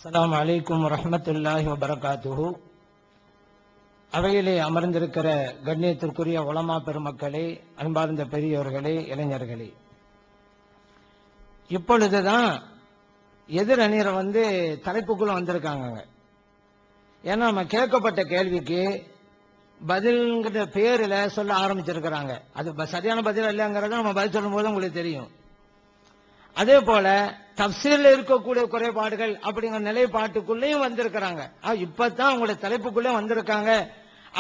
அஸ்ஸலாமு அலைக்கும் வரஹ்மத்துல்லாஹி வபரகாத்துஹு. அவையிலே அமர்ந்திருக்கிற கண்ணியத்திற்குரிய உலமா பெருமக்களே, அன்பார்ந்த பெரியோர்களே, இளைஞர்களே, இப்பொழுதுதான் எதிர் அணியரை தலைப்புக்குள்ள வந்திருக்காங்க. ஏன்னா நம்ம கேட்கப்பட்ட கேள்விக்கு பதில்ங்கிற பேரில் சொல்ல ஆரம்பிச்சிருக்கிறாங்க. அது சரியான பதில் இல்லைங்கிறத நம்ம பதில் சொல்லும் போது உங்களுக்கு தெரியும். அதே போல தப்சீர்ல இருக்கக்கூடிய குறைபாடுகள் அப்படிங்கிற நிலைப்பாட்டுக்குள்ளேயும் வந்திருக்கிறாங்க. இப்பதான் உங்களுடைய தலைப்புக்குள்ளே வந்திருக்காங்க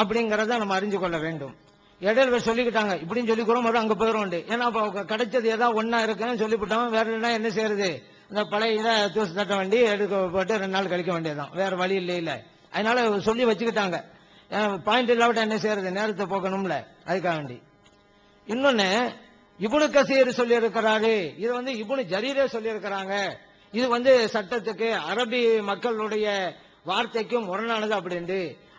அப்படிங்கறத நம்ம அறிஞ்சு கொள்ள வேண்டும். இடையில சொல்லிக்கிட்டாங்க இப்படின்னு சொல்லிக்கிறோம், அங்க போயிடும். ஏன்னா கிடைச்சது ஏதாவது ஒன்னா இருக்குன்னு சொல்லிவிட்டோம். வேற என்ன செய்யறது, இந்த பழைய தூசு தட்ட வண்டி எடுக்க போட்டு 2 நாள் கழிக்க வேண்டியதான், வேற வழி இல்லை. அதனால சொல்லி வச்சுக்கிட்டாங்க. பாயிண்ட் இல்லாவிட்ட என்ன செய்யறது, நேரத்தை போக்கணும்ல, அதுக்காக வேண்டி. இன்னொன்னு இப்னு கசீர் சொல்லி இருக்கிறாரு, இது இப்னு ஜரீரே சொல்லி இருக்கிறாங்க. இது சட்டத்துக்கு அரபி மக்களுடைய வார்த்தைக்கும் முரணானது அப்படின்ட்டு.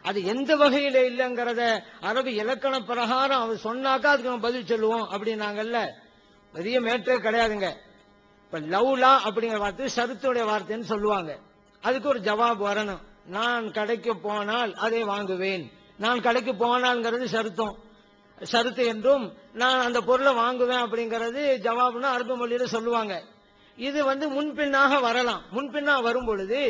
அது எந்த வகையில இல்லைங்கிறத அரபி இலக்கண பிரகாரம் அவர் சொன்னாக்கா அதுக்கு நம்ம பதில் சொல்லுவோம் அப்படின்னாங்கல்ல. பெரிய மேட்டே கிடையாதுங்க. இப்ப லவ்லா அப்படிங்கிற வார்த்தை ஷருத்துடைய வார்த்தைன்னு சொல்லுவாங்க. அதுக்கு ஒரு ஜவாப் வரணும். நான் கடைக்கு போனால் அதை வாங்குவேன். நான் கடைக்கு போனால்ங்கிறது ஷருத்து என்றும், நான் அந்த பொருளை வாங்குவேன் அப்படிங்கிறது ஜவாப்னு அரபு மொழியில சொல்லுவாங்க. இது முன்பின்னாக வரலாம். முன்பின்னா வரும் பொழுது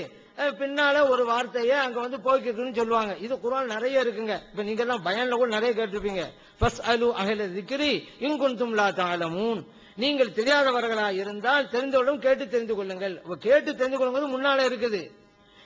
பின்னால ஒரு வார்த்தையை அங்க போய்க்குன்னு சொல்லுவாங்க. இது குர்ஆன் நிறைய இருக்குங்க. இப்ப நீங்க எல்லாம் பயான்ல கூட நிறைய கேட்டிருப்பீங்க. ஃபஸ்அலு அஹ்ல ஸிக்ரி இன் குன்தும் லா தஅலமூன். நீங்கள் தெரியாதவர்களா இருந்தால் தெரிந்தவர்களும் கேட்டு தெரிந்து கொள்ளுங்கள். கேட்டு தெரிந்து கொள்ளுங்கள் முன்னால இருக்குது.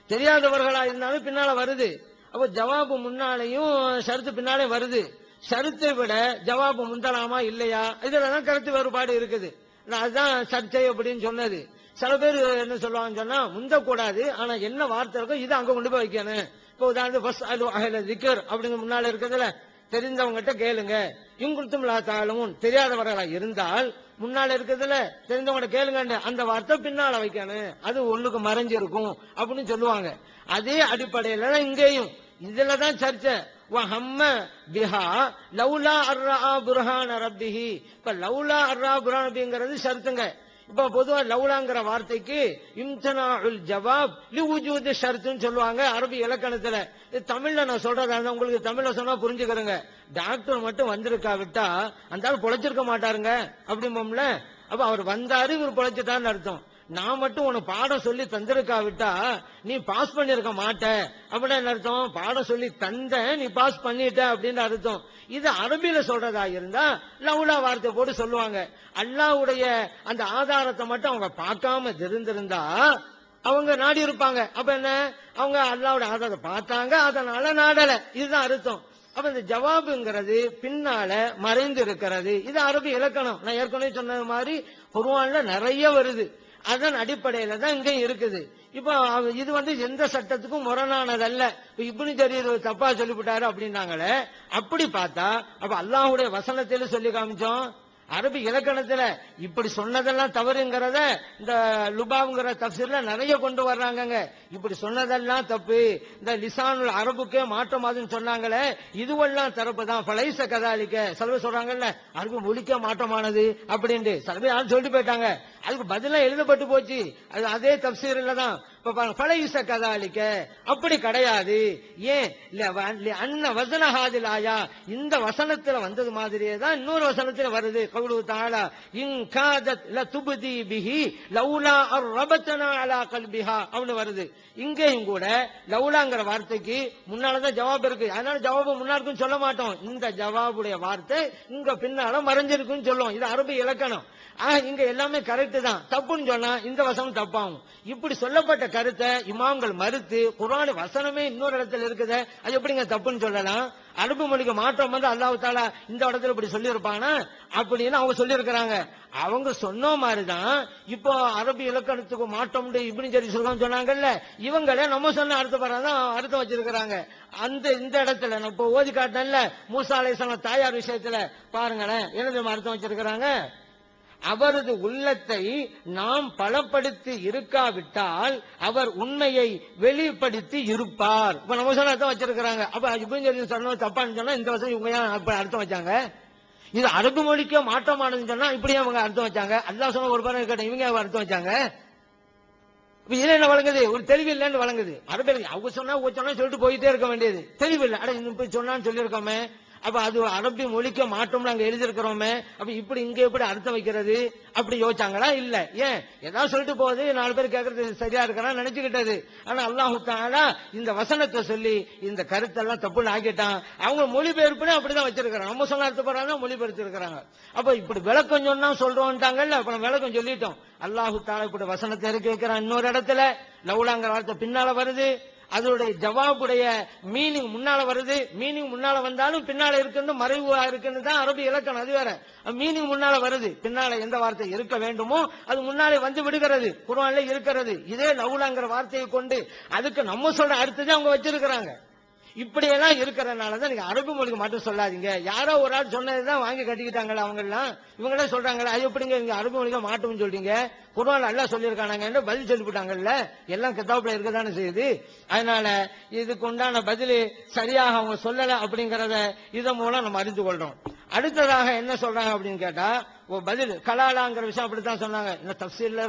தெரியாதவர்களா இருந்தாலும் பின்னால வருது. அப்ப ஜவாபு முன்னாலையும் ஷர்த்து பின்னாலே வருது. ஷருத்தை விட ஜவாபு முந்தலாமா இல்லையா, இதுலதான் கருத்து வேறுபாடு இருக்குது. அதுதான் சர்ச்சை அப்படின்னு சொன்னது. சில பேர் என்ன சொல்லுவாங்க சொன்னா, முந்தக்கூடாது, ஆனா என்ன வார்த்தை இருக்கோ இதை அங்க கொண்டு போய் வைக்கணும். இப்போ உதாரணத்துக்கு ஃபஸ்அலு அஹ்ல ஸிக்ர் அப்படிங்கிற முன்னால இருக்கிறதுல தெரிந்தவங்ககிட்ட கேளுங்க. இன் குன்தும் லா தஅலமூன், தெரியாதவர்களா இருந்தால் முன்னால இருக்கிறதுல தெரிந்தவங்க கேளுங்க, அந்த வார்த்தை பின்னால வைக்கணும், அது ஒண்ணுக்கு மறைஞ்சிருக்கும் அப்படின்னு சொல்லுவாங்க. அதே அடிப்படையில இங்கேயும் இதுலதான் சர்ச்சை. லவ்லா அர்ரா புர்ஹான ரப்பிஹி. இப்ப லவ்லா அர்ரா புர்ஹான ரப்பிங்கிறது ஷர்த்துங்க. இப்ப பொதுவா லவ்லாங்கிற வார்த்தைக்கு இம்தனாஉல் ஜவாப் லிவுஜூத் ஷர்த்துன்னு சொல்லுவாங்க அரபி இலக்கணத்துல. தமிழ்ல நான் சொல்றதா இருந்தா உங்களுக்கு தமிழ்ல சொன்னா புரிஞ்சுக்கிறேங்க. டாக்டர் மட்டும் வந்திருக்கா விட்டா அந்த ஆள் பொழைச்சிருக்க மாட்டாருங்க அப்படிம்போம்ல. அப்ப அவர் வந்தாரு, இவர் பொழைச்சிட்டான்னு அர்த்தம். நான் மட்டும் உனக்கு பாடம் சொல்லி தந்திருக்கா விட்டா நீ பாஸ் பண்ணிருக்க மாட்ட அப்படின்னு அர்த்தம். பாடம் சொல்லி தந்த, நீ பாஸ் பண்ணிட்ட அப்படின்னு அர்த்தம். இது அரபியில சொல்றதா இருந்தா லவ்லா வார்த்தை போட்டு சொல்லுவாங்க. அல்லாஹ்வுடைய அந்த ஆதாரத்தை மட்டும் அவங்க பார்க்காம இருந்திருந்தா அவங்க நாடி இருப்பாங்க. அப்ப என்ன, அவங்க அல்லாஹ்வுடைய ஆதாரத்தை பார்த்தாங்க, அதனால நாடல, இதுதான் அர்த்தம். அப்ப இந்த ஜவாபுங்கிறது பின்னால மறைந்து இருக்கிறது. இது அரபி இலக்கணம். நான் ஏற்கனவே சொன்னது மாதிரி குர்ஆன்ல நிறைய வருது. அதன் அடிப்படையில தான் இங்க இருக்குது. இப்ப இது எந்த சட்டத்துக்கும் முரணானதல்ல. இப்னு ஜரீர் தப்பா சொல்லிவிட்டாரு அப்படின்னாங்களே, அப்படி பார்த்தா அப்ப அல்லாஹ்வுடைய வசனத்தில சொல்லி காமிச்சோம். அரபி இலக்கணத்துல இப்படி சொன்னதெல்லாம் தவறுங்கிறத இந்த லுபாவுங்கிற தப்சீர்ல நிறைய கொண்டு வர்றாங்க. இப்படி சொன்னதெல்லாம் தப்பு, இந்த லிசானுல் அரபுக்கே மாற்றமாதுன்னு சொன்னாங்களே, இதுவெல்லாம் தரப்பு தான். பலைச கதாலிக்க சில சொல்றாங்கல்ல, அரபு மொழிக்க மாற்றமானது அப்படின்ட்டு சில பேர் சொல்லிட்டு போயிட்டாங்க. அதுக்கு பதிலா எழுதப்பட்டு போச்சு. அது அதே தப்சீர்ல தான். பலைச கதாலிக்க அப்படி கிடையாது. ஏன் அன்ன வசன ஹாதில் ஆயா, இந்த வசனத்துல வந்தது மாதிரியே தான் இன்னொரு வசனத்துல வருது. கவுலு தஆலா இன் காதத் லதுப்தி பிஹி லவ்லா அரபத்னா அலா கல்பிஹா அப்படின்னு வருது. இங்கேயும் கூட லவ்லாங்கிற வார்த்தைக்கு முன்னாலதான் ஜவாப் இருக்கு. அதனால ஜவாபு முன்னாடிக்கும் சொல்ல மாட்டோம். இந்த ஜவாபுடைய வார்த்தை இங்க பின்னால மறைஞ்சிருக்குன்னு சொல்லுவோம். இது அரபி இலக்கணம். இங்க எல்லாமே கரெக்ட் தான். தப்புன்னு சொன்னா இந்த வசனம் தப்பாகும். இப்படி சொல்லப்பட்ட கருத்தை இமாம்கள் மறுத்து குர்ஆன் வசனமே இன்னொரு இடத்துல இருக்குது, அது எப்படிங்க தப்புன்னு சொல்லலாம்? அரபு மொழிக்கு மாற்றம் அல்லாஹ் தஆலா இந்த இடத்துல இப்படி சொல்லி இருப்பானா அப்படின்னு அவங்க சொல்லி இருக்கிறாங்க. அவங்க சொன்ன மாதிரிதான் இப்போ அரபி இலக்கணத்துக்கு மாற்றம் இப்னு ஜரீர் சொன்னாங்கல்ல, இவங்களே நம்ம சொன்ன அர்த்தம் வச்சிருக்கிறாங்க. இந்த இடத்துல நான் இப்போ ஓதி காட்டினேன்ல, மூசா அலைஹிஸ்ஸலாம் தாயார் விஷயத்துல பாருங்களேன், என்ன அர்த்தம் வச்சிருக்கிறாங்க. அவரது உள்ளத்தை நாம் பலப்படுத்தி இருக்காவிட்டால் அவர் உண்மையை வெளிப்படுத்தி இருப்பார். இப்ப நம்ம சொன்ன அர்த்தம் வச்சிருக்கிறாங்க. அப்ப இப்னு சொன்ன தப்பான்னு சொன்னா இந்த வருஷம் இவங்க அர்த்தம் வச்சாங்க. இது அரபு மொழிக்கு மாற்றமானதுன்னு சொன்னா இப்படியே அவங்க அர்த்தம் வச்சாங்க. அல்லாஹ் சொன்ன ஒரு பாருங்க கேட்டேன், இவங்க அர்த்தம் வச்சாங்க. இதுல என்ன வழங்குது? ஒரு தெளிவு இல்லைன்னு வழங்குது. அரபில் அவங்க சொன்னா சொல்லிட்டு போயிட்டே இருக்க வேண்டியது. தெளிவு இல்லை. அட இன்னும் போய் சொன்னான்னு சொல்லியிருக்கோமே, அப்ப அது அரபி மொழிக்க மாற்றோம்னு அங்க எழுதியிருக்கிறோமே, அப்ப இப்படி இங்க எப்படி அர்த்தம் வைக்கிறது அப்படி யோசிச்சாங்களா? இல்ல. ஏன் ஏதாவது சொல்லிட்டு போகுது, 4 பேர் கேட்கறது சரியா இருக்கிறான் நினைச்சுக்கிட்டது. ஆனா அல்லாஹ் தஆலா இந்த வசனத்தை சொல்லி இந்த கருத்தெல்லாம் தப்புன்னு ஆக்கிட்டான். அவங்க மொழிபெயர்ப்புன்னு அப்படிதான் வச்சிருக்கிறாங்க. நம்ம சொன்ன அர்த்தப்படுறாங்க மொழிபெயர்த்திருக்கிறாங்க. அப்ப இப்படி விளக்கம் சொன்னா சொல்றோம்ட்டாங்கல்ல, அப்ப நம்ம விளக்கம் சொல்லிட்டோம். அல்லாஹ் தஆலா இப்படி வசனத்தை இறக்கி வைக்கிறான். இன்னொரு இடத்துல லவுலாங்கிற வார்த்தை பின்னால வருது, அதோடைய ஜவாபுடைய மீனிங் முன்னால வருது. மீனிங் முன்னால வந்தாலும் பின்னால இருக்குன்னு மறைவா இருக்குன்னு தான் அரபி இலக்கணம். அது வேற. மீனிங் முன்னால வருது, பின்னால எந்த வார்த்தை இருக்க வேண்டுமோ அது முன்னாலே வந்து விடுகிறது. குர்ஆன்ல இருக்கிறது. இதே லவுலாங்கிற வார்த்தையை கொண்டு அதுக்கு நம்ம சொல்ற அர்த்தத்தை அவங்க வச்சிருக்கிறாங்க. இப்படியெல்லாம் இருக்கிறதுனால தான் நீங்க அரபு மொழிக்கு மட்டும் சொல்லாதீங்க. யாரோ ஒரு ஆள் சொன்னதுதான் வாங்கி கட்டிக்கிட்டாங்களா அவங்க எல்லாம். இவங்களே சொல்றாங்களா, ஐயோ எப்படிங்க நீங்க அரபு மொழிக்கு மாட்டோம்னு சொல்றீங்க, குர்ஆன்ல அல்லாஹ் சொல்லியிருக்காங்க பதில் சொல்லிவிட்டாங்கல்ல. எல்லாம் கிதாபுல இருக்கதானே செய்யுது. அதனால இதுக்கு உண்டான பதில் சரியாக அவங்க சொல்லல அப்படிங்கறத இதன் மூலம் நம்ம அறிந்து கொள்றோம். அடுத்ததாக என்ன சொல்றாங்க அப்படின்னு கேட்டா, பதில் கலாலாங்கிற விஷயம் அப்படித்தான் சொன்னாங்க. என்ன தஃப்சீர்ல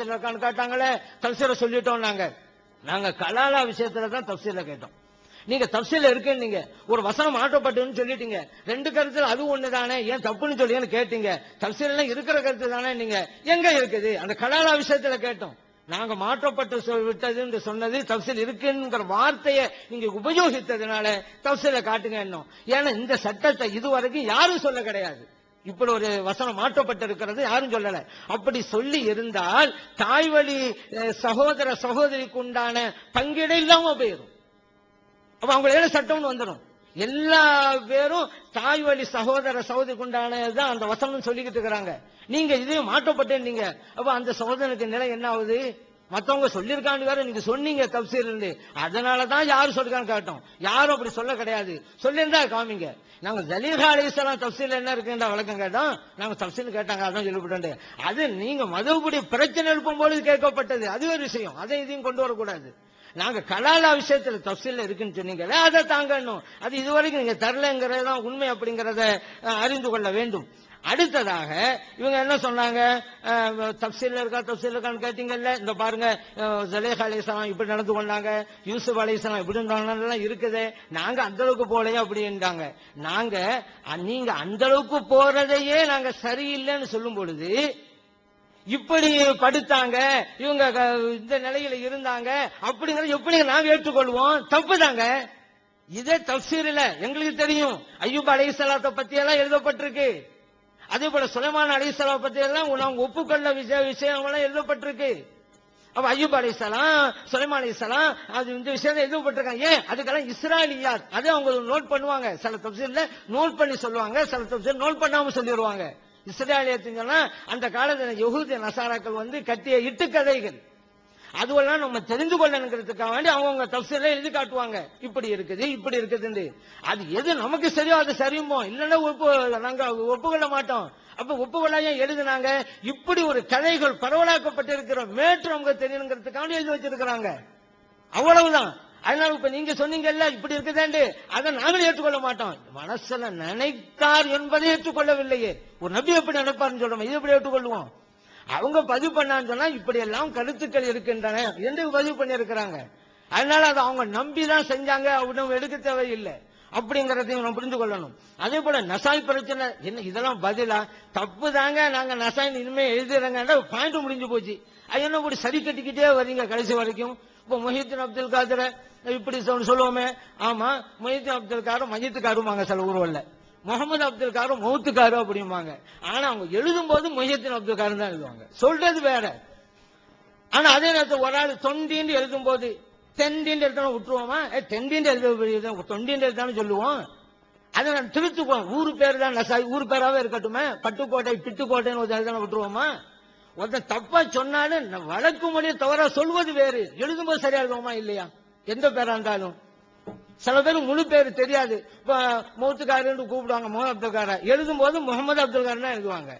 இருக்கான்னு கேட்டாங்களே, தஃப்சீரை சொல்லிட்டோம். நாங்க கலாலா விஷயத்துல தான் தஃப்சீர்ல கேட்டோம். நீங்க தஃப்சீல்ல இருக்குன்னு நீங்க ஒரு வசனம் மாற்றப்பட்டுன்னு சொல்லிட்டீங்க. 2 கருத்துல அது ஒண்ணுதானே, ஏன் தப்புன்னு சொல்லி கேட்டீங்க. தஃப்சீல்ல இருக்கிற கருத்து தானே நீங்க எங்க இருக்குது? அந்த கலாலா விஷயத்துல கேட்டோம். நாங்க மாற்றப்பட்டு விட்டது சொன்னது தஃப்சீல் இருக்குங்கிற வார்த்தையை நீங்க உபயோகித்ததுனால தஃப்சீலை காட்டுங்க என்னும். ஏன்னா இந்த சட்டத்தை இதுவரைக்கும் யாரும் சொல்ல கிடையாது. இப்படி ஒரு வசனம் மாற்றப்பட்டு இருக்கிறது யாரும் சொல்லல. அப்படி சொல்லி இருந்தால் தாய்வழி சகோதர சகோதரிக்கு உண்டான பங்கீடு இல்லாம போயிடும். அப்ப அவங்கள சட்டம்னு வந்துடும். எல்லா பேரும் தாய் வழி சகோதர சகோதரிக்கு உண்டானதான் அந்த வசனம் சொல்லிக்கிட்டு இருக்கிறாங்க. நீங்க இதையும் மாற்றப்பட்டேன். அப்ப அந்த சகோதரனுக்கு நிலை என்ன ஆகுது? மத்தவங்க சொல்லியிருக்காங்க வேற, நீங்க சொன்னீங்க தஃப்சீர். அதனாலதான் யாரும் சொல்லிருக்கான்னு காட்டும். யாரும் அப்படி சொல்ல கிடையாது. சொல்லியிருந்தா காமிங்க. நாங்க ஜலீஹா அலைஹிஸ்ஸலாம் தஃப்சீர்ல என்ன இருக்குன்ற வழக்கம் கேட்டோம். நாங்க தஃப்சீர் கேட்டாங்க, அதான் சொல்லிவிட்டோம். அது நீங்க மதகுபடி பிரச்சனை எழுப்பும்போது கேட்கப்பட்டது. அது ஒரு விஷயம். அதை இதையும் கொண்டு வரக்கூடாது. நாங்க கலாலா விஷயத்துல தஃப்சீல்ல இருக்குன்னு சொன்னீங்களே, அதை தாங்கணும். அது இதுவரைக்கும் நீங்க தரலங்கிறதான் உண்மை அப்படிங்கறத அறிந்து கொள்ள வேண்டும். அடுத்ததாக இவங்க என்ன சொன்னாங்க, தஃப்சீல்ல இருக்கான்னு கேட்டீங்கல்ல. இந்த பாருங்க, ஜலேஹா அலைஹிஸ்ஸலாம் இப்படி நடந்து கொண்டாங்க, யூசுப் அலைஹிஸ்ஸலாம் இப்படி நடந்தாங்க இருக்குது. நாங்க அந்த அளவுக்கு போலையா அப்படின்றாங்க. நீங்க அந்த அளவுக்கு போறதையே நாங்க சரியில்லைன்னு சொல்லும் பொழுது, இப்படி படுத்தாங்க இவங்க இந்த நிலையில இருந்தாங்க அப்படிங்கறது எப்படி நாம் ஏற்றுக்கொள்வோம்? தப்பு தாங்க. இதே தஃப்சீர்ல எங்களுக்கு தெரியும். அய்யூப் அலைஹிஸ்ஸலாத்தை பத்தி எல்லாம் எழுதப்பட்டிருக்கு. அதே போல சுலைமான் அலைஹிஸ்ஸலாம் பத்தி எல்லாம் அவங்க ஒப்புக்கொள்ள விஷயம் எல்லாம் எழுதப்பட்டிருக்கு. அப்ப அய்யூப் அலைஹிஸ்ஸலாம் சுலைமான் அலைஹிஸ்ஸலாம் அது இந்த விஷயம் எழுதப்பட்டிருக்காங்க. ஏன்? அதுக்கெல்லாம் இஸ்ராயிலியாத் அதை அவங்க நோட் பண்ணுவாங்க. சில தஃப்சீர்ல நோட் பண்ணி சொல்லுவாங்க, சில தஃப்சீர் நோட் பண்ணாம சொல்லிடுவாங்க. இஸ்ராயலியத்துங்கன்னா அந்த காலத்தில் யஹூதி நசாராக்கள் கட்டிய இட்டுக்கதைகள். அதுவெல்லாம் நம்ம தெரிந்து கொள்ளணுங்கிறதுக்காக வேண்டி அவங்க தஃப்சீர்ல எழுதி காட்டுவாங்க. இப்படி இருக்குது. அது எது நமக்கு சரியோ அது சரியுமோ, இல்லைன்னா நாங்க ஒப்புக்கொள்ள மாட்டோம். அப்ப ஒப்புக்கொள்ள எழுதுனாங்க. இப்படி ஒரு கதைகள் பரவலாக்கப்பட்டிருக்கிற மேற்று நமக்கு தெரியணுங்கிறதுக்காக எழுதி வச்சிருக்கிறாங்க. அவ்வளவுதான். அதனால இப்ப நீங்க சொன்னீங்கல்ல இப்படி இருக்குதாண்டு, அதை நாங்களும் ஏற்றுக்கொள்ள மாட்டோம். மனசுல நினைத்தார் என்பதை ஏற்றுக்கொள்ளவில்லையே. ஒரு நபி எப்படி நினைப்பாருன்னு சொல்றோம், இது எப்படி ஏற்றுக்கொள்வோம்? அவங்க பதிவு பண்ணான்னு சொன்னா இப்படி எல்லாம் கருத்துக்கள் இருக்கின்றன என்று பதிவு பண்ணி இருக்கிறாங்க. அதனால அதை அவங்க நம்பிதான் செஞ்சாங்க, அவங்க எடுக்க தேவையில்லை அப்படிங்கறதையும் நம்ம புரிந்து கொள்ளணும். அதே போல நசாய் பிரச்சனை என்ன, இதெல்லாம் பதிலா தப்பு தாங்க, நாங்க நசாய் இனிமே எழுதுறங்க பாயிண்ட் முடிஞ்சு போச்சு. அது என்ன இப்படி சரி கட்டிக்கிட்டே வர்றீங்க கடைசி வரைக்கும். இப்ப மொஹிதீன் அப்துல் காதர் இப்படி சொல்லுவோமே, ஆமா மொஹிதீன் அப்துல் காரும் மஜித்துக்காருமாங்க சில ஊர்வல்ல, முகமது அப்துல் காரும் மௌத்துக்காரு அப்படிம்பாங்க. ஆனா அவங்க எழுதும் போது மொஹிதீன் அப்துல் காரும் தான் எழுதுவாங்க, சொல்றது வேற. ஆனா அதே நேரத்தில் ஒரு ஆள் தொண்டின்னு எழுதும் போது தெண்டின்னு எழுதாலும் விட்டுருவோமா? தெண்டின்னு எழுத தொண்டின்னு எழுதாலும் சொல்லுவோம். அதை நான் திருத்துக்குவோம். ஊரு பேர் தான் நசாய், ஊர் பேராவே இருக்கட்டுமே. பட்டுக்கோட்டை பிட்டுக்கோட்டைன்னு எழுதான விட்டுருவோமா? ஒருத்தன் தப்பா சொன்னாலும் வழக்கு மொழியை தவறா சொல்வது வேறு, எழுதும்போது சரியா எழுதுவோமா இல்லையா? எந்த பேரா இருந்தாலும் சில பேர் முழு பேர் தெரியாது. இப்ப மௌத்துக்காரன்னு கூப்பிடுவாங்க, முகமது அப்துல் கார, எழுதும் போது முகமது அப்துல் காரன் தான் எழுதுவாங்க.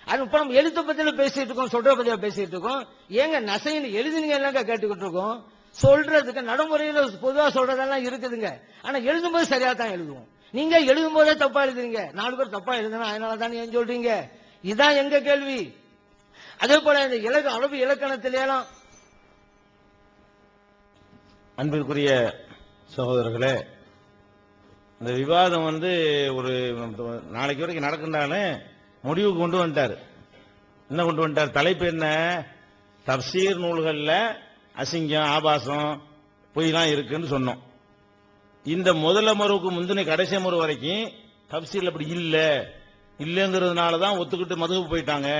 அது இப்ப நம்ம எழுத்த பத்தியில பேசிட்டு இருக்கோம், சொல்ற பத்தியில பேசிட்டு இருக்கோம். ஏங்க நசைன்னு எழுதுனீங்க எல்லாம் கேட்டுக்கிட்டு இருக்கோம். சொல்றதுக்கு நடைமுறையில பொதுவா சொல்றதெல்லாம் இருக்குதுங்க. ஆனா எழுதும் போது சரியா தான் எழுதுவோம். நீங்க எழுதும் போதே தப்பா எழுதுறீங்க. 4 பேர் தப்பா எழுதுனா அதனால தான் ஏன் சொல்றீங்க? இதான் எங்க கேள்வி. அதே போல இந்த அரபு இலக்கணத்திலாம் அன்பிற்குரிய சகோதரர்களே, இந்த விவாதம் ஒரு நாளைக்கு வரைக்கும் நடக்கின்றாலும் முடிவுக்கு கொண்டு வந்துட்டார். என்ன கொண்டு வந்துட்டார்? தலைப்பு என்ன? தப்சீர் நூல்கள்ல அசிங்கம், ஆபாசம், பொய்லாம் இருக்குன்னு சொன்னோம். இந்த முதல் அமர்வுக்கு முந்தின கடைசி அமர்வு வரைக்கும் தப்சீர்ல அப்படி இல்லைங்கிறதுனால தான் ஒத்துக்கிட்டு மதுவுக்கு போயிட்டாங்க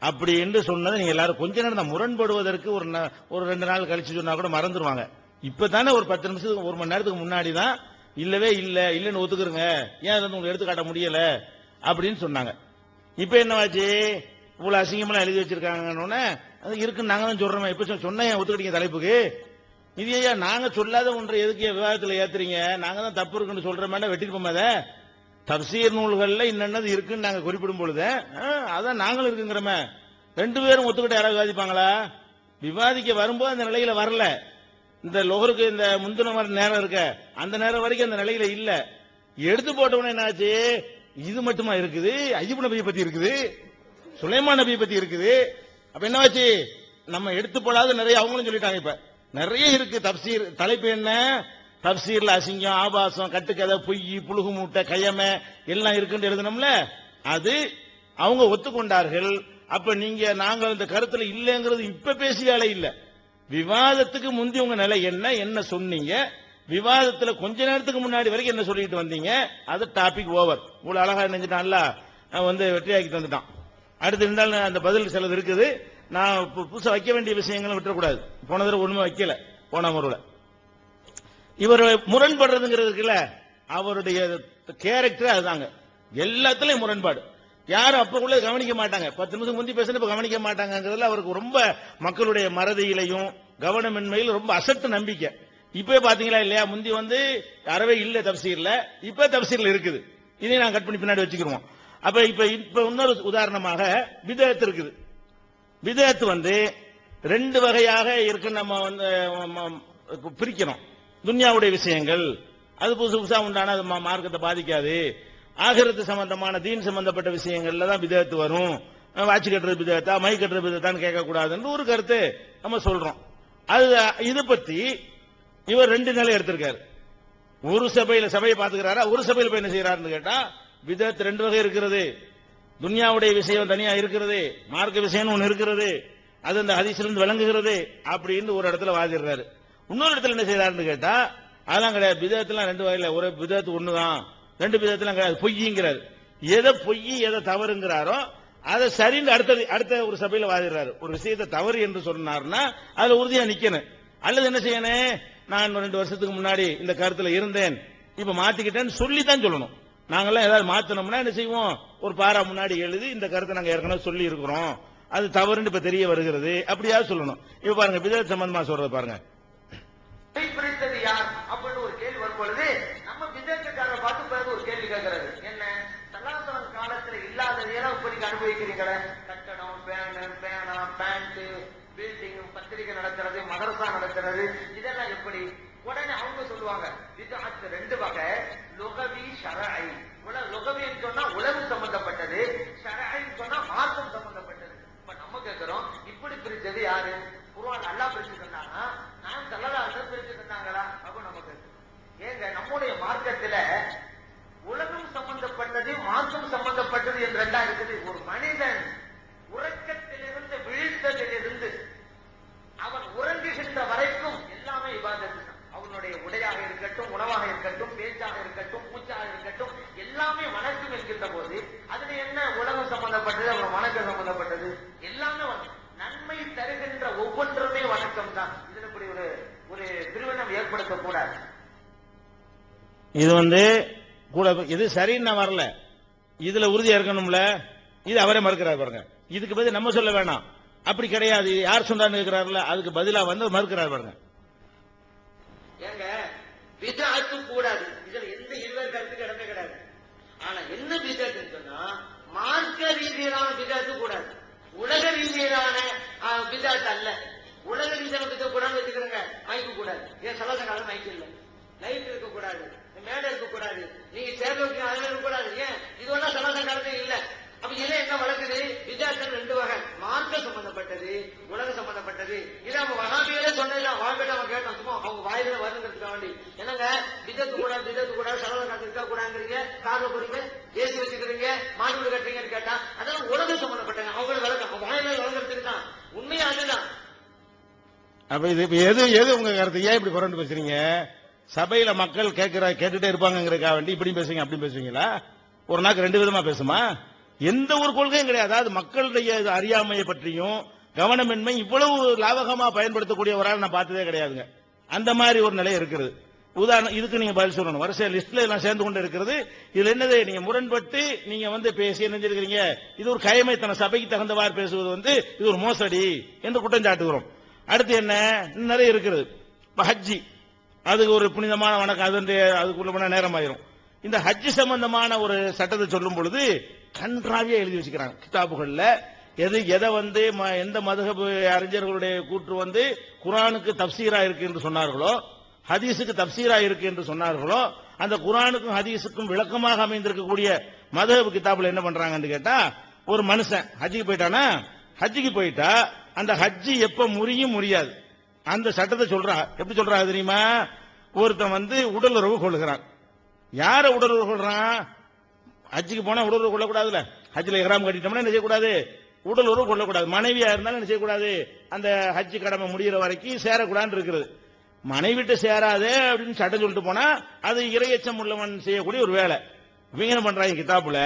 அப்படி என்று சொன்னது நீங்க எல்லாரும் கொஞ்ச நேரம் தான் முரண்படுவதற்கு ஒரு 2 நாள் கழிச்சு சொன்னா கூட மறந்துடுவாங்க. இப்பதானே ஒரு 10 நிமிஷத்துக்கு 1 மணி நேரத்துக்கு முன்னாடி தான் இல்லைன்னு ஒத்துக்குறங்க, ஏன் அதை உங்களுக்கு எடுத்து காட்ட முடியல அப்படின்னு சொன்னாங்க. இப்ப என்னவாச்சு? இவ்வளவு அசிங்கமெல்லாம் எழுதி வச்சிருக்காங்கன்னு அது இருக்குன்னு நாங்க தான் சொல்றோம். இப்ப சொன்ன ஒத்துக்கிட்டீங்க தலைப்புக்கு. இது ஐயா நாங்க சொல்லாத ஒன்றை எதுக்கு விவாதத்தில் ஏத்துறீங்க? நாங்க தான் தப்பு இருக்குன்னு சொல்ற மாதிரி வெட்டிருப்போம். அதை தப்சீர் நூல்கள்ல இன்னது இருக்குன்னு நாங்க குறிப்பிடும் பொழுது அதான் நாங்களும் இருக்குங்கிறோமே. 2 பேரும் ஒத்துக்கிட்ட யாராவது விவாதிப்பாங்களா? விவாதிக்க வரும்போது அந்த நிலையில வரல. இந்த லோகருக்கு இந்த முந்தின நேரம் இருக்க அந்த நேரம் வரைக்கும் அந்த நிலையில இல்ல. எடுத்து போட்டவன என்னாச்சு? இது மட்டுமா இருக்குது? அய்யூப் நபியை பத்தி இருக்குது, சுலைமான் நபியை பத்தி இருக்குது. அப்ப என்னாச்சு? நம்ம எடுத்து போடாத நிறைய அவங்களும் சொல்லிட்டாங்க. இப்ப நிறைய இருக்கு தப்சீர். தலைப்பு என்ன? தப்சீர்ல அசிங்கம், ஆபாசம், கட்டுக்கதை, பொய், புழுகு மூட்டை, கயமை எல்லாம் இருக்குன்னு எழுதணும்ல. அது அவங்க ஒத்துக்கொண்டார்கள். அப்ப நாங்கள் இந்த கருத்துல இல்லைங்கிறது இப்ப பேசியாலே இல்ல. விவாதத்துக்கு முந்தி உங்க நிலை என்ன சொன்னீங்க? விவாதத்துல கொஞ்ச நேரத்துக்கு முன்னாடி வரைக்கும் என்ன சொல்லிட்டு வந்தீங்க? அது டாபிக் ஓவர். இவ்வளவு அழகா நினைஞ்சிட்டான்ல, வெற்றியாக்கி தந்துட்டான். அடுத்து இருந்தாலும் அந்த பதில் சிலது இருக்குது. நான் புதுசா வைக்க வேண்டிய விஷயங்களும் விட்டுறக்கூடாது. போன தடவை ஒண்ணுமே வைக்கல. போன முறையில் இவர் முரண்படுறதுங்கிறதுக்குல அவருடைய கேரக்டர் அதுதாங்க. எல்லாத்துலயும் முரண்பாடு. யாரும் அப்பக்குள்ள கவனிக்க மாட்டாங்க. 10 நிமிஷம் முந்தி பேசுறப்ப கவனிக்க மாட்டாங்கிறதுல அவருக்கு ரொம்ப மக்களுடைய மறதியிலையும் கவனமின்மையில் ரொம்ப அசட்டு நம்பிக்கை. இப்ப பாத்தீங்களா இல்லையா? முந்தி அறவே இல்ல தப்சீர்ல, இப்ப தப்சீர்ல இருக்குது. இதை நான் கட் பண்ணி பின்னாடி வச்சுக்கிறோம். அப்ப இப்ப இன்னொரு உதாரணமாக பிதஅத் இருக்குது. பிதஅத் 2 வகையாக இருக்கு. நம்ம பிரிக்கணும். துன்யாவுடைய விஷயங்கள் அது புதுசா உண்டான அது மார்க்கத்தை பாதிக்காது. ஆகிரத்து சம்பந்தமான தீன் சம்பந்தப்பட்ட விஷயங்கள்ல தான் பிதஅத் வரும். வாட்சி கட்டுறது பிதஅத்தா, மை கட்டுறது பிதஅத்தான்னு கேட்கக்கூடாதுன்னு ஒரு கருத்து நம்ம சொல்றோம். அது இதை பத்தி இவர் 2 நிலை எடுத்திருக்காரு. ஒரு சபையை பாத்துக்கிறாரா, ஒரு சபையில் போய் என்ன செய்யறாருன்னு கேட்டா, பிதஅத் 2 வகை இருக்கிறது. துன்யாவுடைய விஷயம் தனியா இருக்கிறது, மார்க்க விஷயம் ஒன்னு இருக்கிறது, அது அந்த ஹதீஸ்ல இருந்து விளங்குகிறது அப்படின்னு ஒரு இடத்துல வாதிடுறாரு. இன்னொரு இடத்துல என்ன செய்யறாருன்னு கேட்டா, அதெல்லாம் கிடையாது, பிதஅத்லாம் 2 வகையில, ஒரு பிதஅத் ஒண்ணுதான், 2 பிதஅத்லாம் கிடையாது, பொய்ங்கிறாரு. எதை பொய் எதை தவறுங்கிறாரோ அதை சரின்னு அடுத்த ஒரு சபையில வாதிடுறாரு. ஒரு விஷயத்தை தவறு என்று சொன்னார்னா அதுல உறுதியா நிக்கணும். அல்லது என்ன செய்யணும்? நான் 2 வருஷத்துக்கு முன்னாடி இந்த கருத்துல இருந்தேன், இப்ப மாத்திக்கிட்டேன்னு சொல்லித்தான் சொல்லணும். நாங்கெல்லாம் ஏதாவது மாத்தணும்னா என்ன செய்வோம்? ஒரு பாரா முன்னாடி எழுதி இந்த கருத்தை நாங்க ஏற்கனவே சொல்லி இருக்கிறோம், அது தவறுன்னு இப்ப தெரிய வருகிறது, அப்படியாவது சொல்லணும். இப்ப பாருங்க, பிதஅத் சம்பந்தமா சொல்றது பாருங்க. பிரித்தது யார் அப்படின்னு ஒரு கேள்வி வரும் பொழுது நம்ம பிதஅத்காரரை பார்த்து பிறகு ஒரு கேள்வி கேட்கிறது என்ன? சலாசலம் காலத்துல இல்லாததையெல்லாம் இப்படி அனுபவிக்கிறீங்களே, கட்டணம், பேனா, பேண்ட், பில்டிங், பத்திரிகை நடக்கிறது, மதரசா நடக்கிறது, இதெல்லாம் எப்படி? உடனே அவங்க சொல்லுவாங்க, பிதஅத் 2 வகை, லுகவி, ஷரஇ. லுகவின்னு சொன்னா உலகு சம்பந்தப்பட்டது, ஷரஇன்னு சொன்னா மார்க்கம் சம்பந்தப்பட்டது. இப்ப நம்ம கேட்கிறோம், இப்படி பிரிச்சது யாரு? குர்ஆன் அல்லாஹ் பிரிச்சு தந்தானா, நான் ஸல்லல்லாஹு அலைஹி வஸல்லம் பிரிச்சு தந்தாங்களா? அப்ப நம்ம கேட்கிறோம். ஏங்க நம்முடைய மார்க்கத்துல உலகம் சம்பந்தப்பட்டது, மார்க்கம் சம்பந்தப்பட்டது என்று 2 இருக்குது. ஒரு மனிதன் உறக்கத்திலிருந்து விழித்ததிலிருந்து அவன் உறங்குகின்ற வரைக்கும் எல்லாமே இபாதத் தான். அவனுடைய உடையாக இருக்கட்டும், உணவாக இருக்கட்டும், பேச்சாக இருக்கட்டும், மூச்சாக இருக்கட்டும், எல்லாமே வணக்கம் என்கின்ற போது அதுல என்ன உலகம் சம்பந்தப்பட்டது, அவன் வணக்கம் சம்பந்தப்பட்டது, எல்லாமே நன்மை தருகின்ற ஒவ்வொன்றுமே வணக்கம் தான். இதுல இப்படி ஒரு பிரிவினம் ஏற்படுத்தக்கூடாது. இது கூட இது சரின்னு வரல, இதுல உறுதியா இருக்கணும்ல. இது அவரே மறுக்கிறார் பாருங்க. இதுக்கு பதில் நம்ம சொல்ல வேணாம், அப்படி கிடையாது, யார் சொன்னான்னு இருக்கிறார்ல, அதுக்கு பதிலா மறுக்கிறார் பாருங்க. ஏங்க பிதஅத் கூடாது, இதுல எந்த இருவர் கருத்துக்கு இடமே கிடையாது. ஆனா என்ன பிதஅத் சொன்னா, மார்க்க ரீதியிலான பிதஅத் கூடாது, உலக ரீதியிலான பிதஅத் அல்ல. உலக ரீதியான பிதஅத் கூடாது வச்சுக்கிறேங்க. மைக்கு கூடாது. ஏன் சலாச காலம் மைக்கு இல்ல, லைட் இருக்க கூடாது, மேடை இருக்க கூடாது, நீங்க சேர்ந்து வைக்க அதெல்லாம் இருக்க கூடாது. ஏன் இதெல்லாம் சலாச காலமே இல்ல. அப்ப இதே என்ன வழக்குது? பிதஅத் 2 வகை, மார்க்க சம்பந்தப்பட்டது, உலக சம்பந்தப்பட்டது. இதை அவங்க வஹாபிகளே சொன்னதுதான். வாங்கிட்டு அவன் கேட்டான், சும்மா அவங்க வாயில என்னங்க விதத்து கூட செலவு இருக்க கூடாங்கிறீங்க, கார்ல போறீங்க, ஏசி வச்சுக்கிறீங்க, மாடு கட்டுறீங்கன்னு கேட்டா அதெல்லாம் உலகம் சம்பந்தப்பட்டாங்க. அவங்களுக்கு விளக்கம் வாயில விளங்குறதுக்கு தான். உண்மையா அதுதான். அப்ப இது எது உங்க கருத்து? ஏன் இப்படி புரண்டு பேசுறீங்க? சபையில மக்கள் கேட்டுட்டே இருப்பாங்கிறதுக்காக வேண்டி இப்படி பேசுவீங்க அப்படி பேசுவீங்களா? ஒரு நாக்கு ரெண்டு விதமா பேசுமா? எந்த ஒரு கொள்கையும் கிடையாது. அதாவது மக்களுடைய அறியாமையை பற்றியும் கவனமின்மை இவ்வளவு லாபகமா பயன்படுத்தக்கூடிய ஒரு ஆள் நான் பார்த்ததே கிடையாதுங்க. அந்த மாதிரி ஒரு நிலை இருக்கிறது. உதாரணம் இதுக்கு நீங்க பதில் சொல்லணும். வரிசை லிஸ்ட்ல எல்லாம் சேர்ந்து கொண்டு இருக்கிறது. இதுல என்னது, நீங்க முரண்பட்டு நீங்க பேசி நினைஞ்சிருக்கிறீங்க. இது ஒரு கயமைத்தன, சபைக்கு தகுந்தவாறு பேசுவது இது ஒரு மோசடி என்று குற்றம் சாட்டுகிறோம். அடுத்து என்ன, நிறைய இருக்கிறது. ஹஜ்ஜி அதுக்கு ஒரு புனிதமான வணக்கம், அதுக்குள்ள நேரம் ஆயிரும். இந்த ஹஜ்ஜி சம்பந்தமான ஒரு சட்டத்தை சொல்லும் பொழுது கன்றாவியா எழுதி வச்சுக்கிறாங்க கிதாபுகள்ல. எதை எந்த மதுஹப் அறிஞர்களுடைய கூற்று குர்ஆனுக்கு தப்சீரா இருக்கு என்று சொன்னார்களோ, ஹதீஸுக்கு தப்சீரா இருக்கு என்று சொன்னார்களோ, அந்த குர்ஆனுக்கும் ஹதீஸுக்கும் விளக்கமாக அமைந்திருக்கக்கூடிய மதுஹப் கிதாபுல என்ன பண்றாங்கன்னு கேட்டா, ஒரு மனுஷன் ஹஜ்ஜிக்கு போயிட்டானா, ஹஜ்ஜிக்கு போயிட்டா அந்த ஹஜ்ஜி எப்ப முடியாது அந்த சட்டத்தை சொல்றா. எப்படி சொல்றாங்க தெரியுமா? ஒருத்தன் உடல் உறவு கொள்ளுகிறான். யார உடல் உறவு கொள்றான்? ஹஜ்ஜிக்கு போனா உடல் உறவு கொள்ளக்கூடாதுல. ஹஜ்ஜில இஹ்ராம் கட்டிட்டோம்னா என்ன செய்யக்கூடாது? உடல் உறவு கொள்ளக்கூடாது. மனைவியா இருந்தாலும் என்ன செய்யக்கூடாது? அந்த ஹஜ்ஜி கடமை முடிகிற வரைக்கும் சேரக்கூடாதுன்னு இருக்கிறது. மனைவிட்டு சேராதே அப்படின்னு சட்டம் சொல்லிட்டு போனா அது இரையச்சம் உள்ளவன் செய்யக்கூடிய ஒரு வேலை. இவங்க என்ன பண்றாங்க கிதாபுல,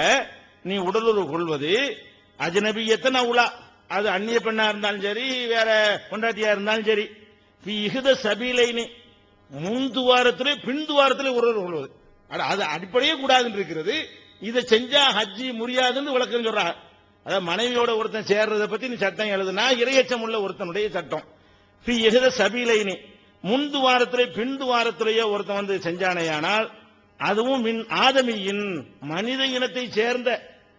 நீ உடல் உறவு கொள்வது அஜ்னபியத்தன் அவுலா, அது அந்நிய பெண்ணா இருந்தாலும் சரி, வேற கொண்டாட்டியா இருந்தாலும் சரி, இஹ்த சபீலைனி, முன்துவாரத்திலே பின்துவாரத்திலே உறவு கொள்வது, அது அடிப்படையே கூடாதுன்னு இருக்கிறது. இதை செஞ்சா ஹஜ்ஜி முடியாதுன்னு விளக்கம் சொல்றாங்க. அதாவது மனைவியோட ஒருத்தன் சேர்றதை பத்தி நீ சட்டம் எழுதுனா இரையச்சம் உள்ள ஒருத்தனுடைய சட்டம். இஹ்த சபீலைனி, முன்துவாரத்திலே பின்துவாரத்திலேயே ஒருத்தன் செஞ்சானேயானால், அதுவும் மின் ஆதமியின், மனித இனத்தை சேர்ந்த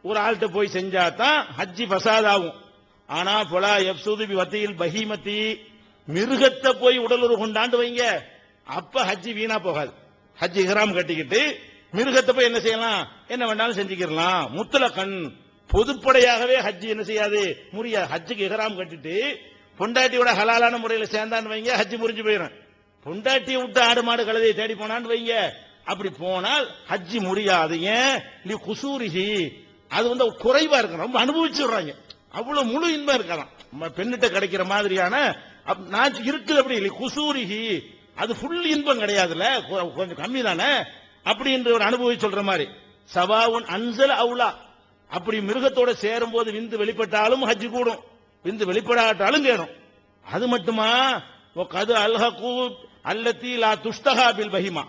ஒரு ஆள்கிட்ட போய் செஞ்சாதான் ஹஜ்ஜி பசாதாகும். ஆனா பொலா எப்சூது வத்தியில் பஹீமத்தி, மிருகத்தை போய் உடலுறவு கொண்டாண்டு வைங்க, அப்ப ஹஜ்ஜி வீணா போகாது. ஹஜ்ஜி இஹ்ராம் கட்டிக்கிட்டு மிருகத்தை போய் என்ன செய்யலாம், என்ன வேண்டாலும் செஞ்சுக்கலாம். முத்தலகன், பொதுப்படையாகவே ஹஜ்ஜி என்ன செய்யாது, முடியாது. ஹஜ்ஜுக்கு இஹ்ராம் கட்டிட்டு பொண்டாட்டியோட ஹலாலான முறையில் சேர்ந்தான்னு வைங்க, ஹஜ்ஜி முறிஞ்சு போயிடும். பொண்டாட்டியை விட்டு ஆடு மாடு கழுதையை தேடி போனான்னு வைங்க, அப்படி போனால் ஹஜ்ஜி முடியாது. ஏன்? குசூரிஹி, அது குறைவா இருக்கு, ரொம்ப அனுபவிச்சு விடுறாங்க. அவ்வளவு முழு இன்பம் இருக்கலாம். பெண்ணிட்ட கிடைக்கிற மாதிரியான இருக்குது. அப்படி இல்லை, குசூரிஹி, அது ஃபுல் இன்பம் கிடையாதுல்ல, கொஞ்சம் கம்மி தானே. அப்படி என்று ஒரு அனுபவிச்சு சொல்ற மாதிரி. சவாவுன் அன்சல் அவுலா, அப்படி மிருகத்தோட சேரும் போது விந்து வெளிப்பட்டாலும் ஹஜ்ஜி கூடும், விந்து வெளிப்படாட்டாலும் கேடும். அது மட்டுமா, கது அல்ஹகு அல்லத்தி லா துஷ்தஹா பில் பஹிமா,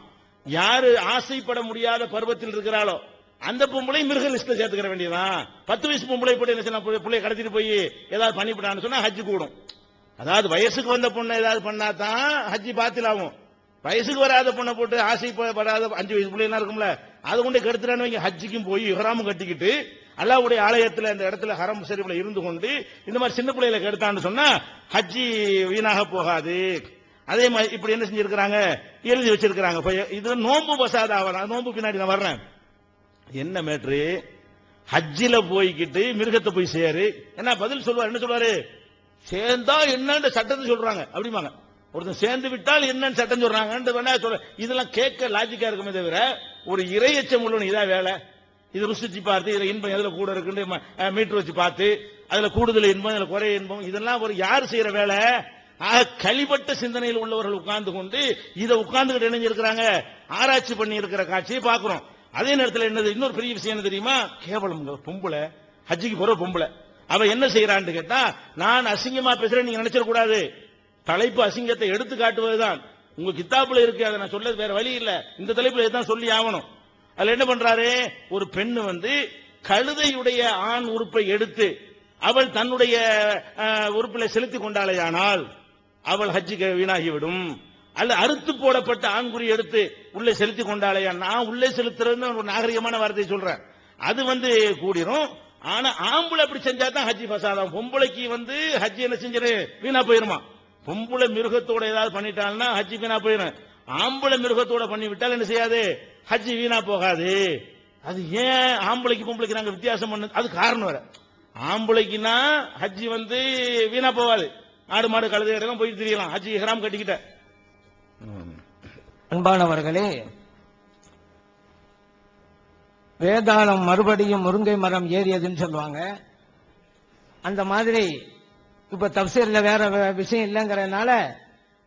யாரு ஆசைப்பட முடியாத பருவத்தில் இருக்கிறாளோ அந்த பொம்பளை மிருக லிஸ்ட்ல சேர்த்துக்கிற வேண்டியதான். 10 வயசு பொம்பளை போட்டு என்ன செய்யலாம், பிள்ளைய கடத்திட்டு போய் ஏதாவது பண்ணிவிட்டான்னு சொன்னா ஹஜ்ஜி கூடும். அதாவது வயசுக்கு வந்த பொண்ணை ஏதாவது பண்ணாதான் ஹஜ்ஜி பாத்தில் ஆகும். வயசுக்கு வராத பொண்ணை போட்டு ஆசைப்படாத 5 வயசு பிள்ளைலாம் இருக்கும்ல, அது கொண்டு கெடுத்துறான்னு வைங்க, ஹஜ்ஜிக்கும் போய் இஹ்ராமும் கட்டிக்கிட்டு அல்லாஹ்வுடைய ஆலயத்தில் அந்த இடத்துல ஹரம் ஷரீஃப்ல இருந்து கொண்டு இந்த மாதிரி சின்ன பிள்ளைகளை கெடுத்தான்னு சொன்னா ஹஜ்ஜி வீணாக போகாது. அதே மாதிரி இப்படி என்ன செஞ்சிருக்கிறாங்க, எழுதி வச்சிருக்கிறாங்க. இது நோன்பு பசாதாவலாம். நோன்பு பின்னாடி நான் வர்றேன். என்ன மேட்ரு, ஹஜ்ஜில போய்கிட்டு மிருகத்தை போய் சேரு, என்ன பதில் சொல்லுவார்? என்ன சொல்வாரு? சேர்ந்தா என்னன்னு சட்டத்தை சொல்றாங்க அப்படிமாங்க. ஒருத்தன் சேர்ந்து விட்டால் என்னன்னு சட்டம் சொல்றாங்க. இதெல்லாம் கேட்க லாஜிக்கா இருக்குமே தவிர, ஒரு இரையச்சம் உள்ளவன் இதான் வேலை. இது ருசிச்சு பார்த்து இதுல இன்பம் எதுல கூட இருக்குன்னு மீட்டர் வச்சு பார்த்து அதுல கூடுதல் இன்பம் இதுல குறைய இன்பம், இதெல்லாம் ஒரு யார் செய்யற வேலை? கழிபட்ட சிந்தனையில் உள்ளவர்கள் உட்கார்ந்து கொண்டு இதை உட்கார்ந்துகிட்டு இணைஞ்சிருக்கிறாங்க, ஆராய்ச்சி பண்ணி இருக்கிற காட்சியை பார்க்கிறோம். அதே நேரத்தில் என்னது, இன்னொரு பெரிய விஷயம் என்ன தெரியுமா? கேவலம். பொம்பளை ஹஜ்ஜிக்கு போற பொம்பளை அவ என்ன செய்யறான்னு கேட்டா, நான் அசிங்கமா பேசுறேன் நீங்க நினைச்சிட கூடாது, தலைப்பு அசிங்கத்தை எடுத்து காட்டுவதுதான். உங்க கித்தாப்புல இருக்கு, அதை நான் சொல்ல வேற வழி இல்ல, இந்த தலைப்புல இதான் சொல்லி ஆகணும். அதுல என்ன பண்றாரு, ஒரு பெண்ணு கழுதையுடைய ஆண் உறுப்பை எடுத்து அவள் தன்னுடைய உறுப்பில செலுத்திக் கொண்டாலேயானால் அவள் ஹஜ்ஜுக்கு வீணாகிவிடும். அல்ல அறுத்து போடப்பட்ட ஆண்குறி எடுத்து உள்ளே செலுத்திக் கொண்டாலேயா, நான் உள்ளே செலுத்துறதுன்னு ஒரு நாகரிகமான வார்த்தையை சொல்றேன், அது கூடிரும். ஆனா ஆம்பளை அப்படி செஞ்சா தான் ஹஜ்ஜி ஃபசாதம். பொம்பளைக்கு ஹஜ்ஜி என்ன செஞ்சிரு, வீணா போயிருமா. பொம்பளை மிருகத்தோட ஏதாவது பண்ணிட்டாள்னா ஹஜ்ஜி வீணா போயிடும். ஆம்பளை மிருகத்தோட பண்ணி விட்டால் என்ன செய்யாது, ஹஜ்ஜி வீணா போகாது. அது ஏன் ஆம்பளைக்கு பொம்பளைக்கு நாங்க வித்தியாசம் பண்ணது, அது காரணம் வேற. ஆம்பளைக்குன்னா ஹஜ்ஜி வீணா போகாது, ஆடு மாடு கழுதை போயிட்டு தெரியலாம், ஹஜ்ஜி இஹ்ராம் கட்டிக்கிட்ட. அன்பானவர்களே, வேதாளம் மறுபடியும் முருங்கை மரம் ஏறியதுன்னு சொல்லுவாங்க. அந்த மாதிரி இப்ப தப்சீர்ல வேற விஷயம் இல்லைங்கிறதுனால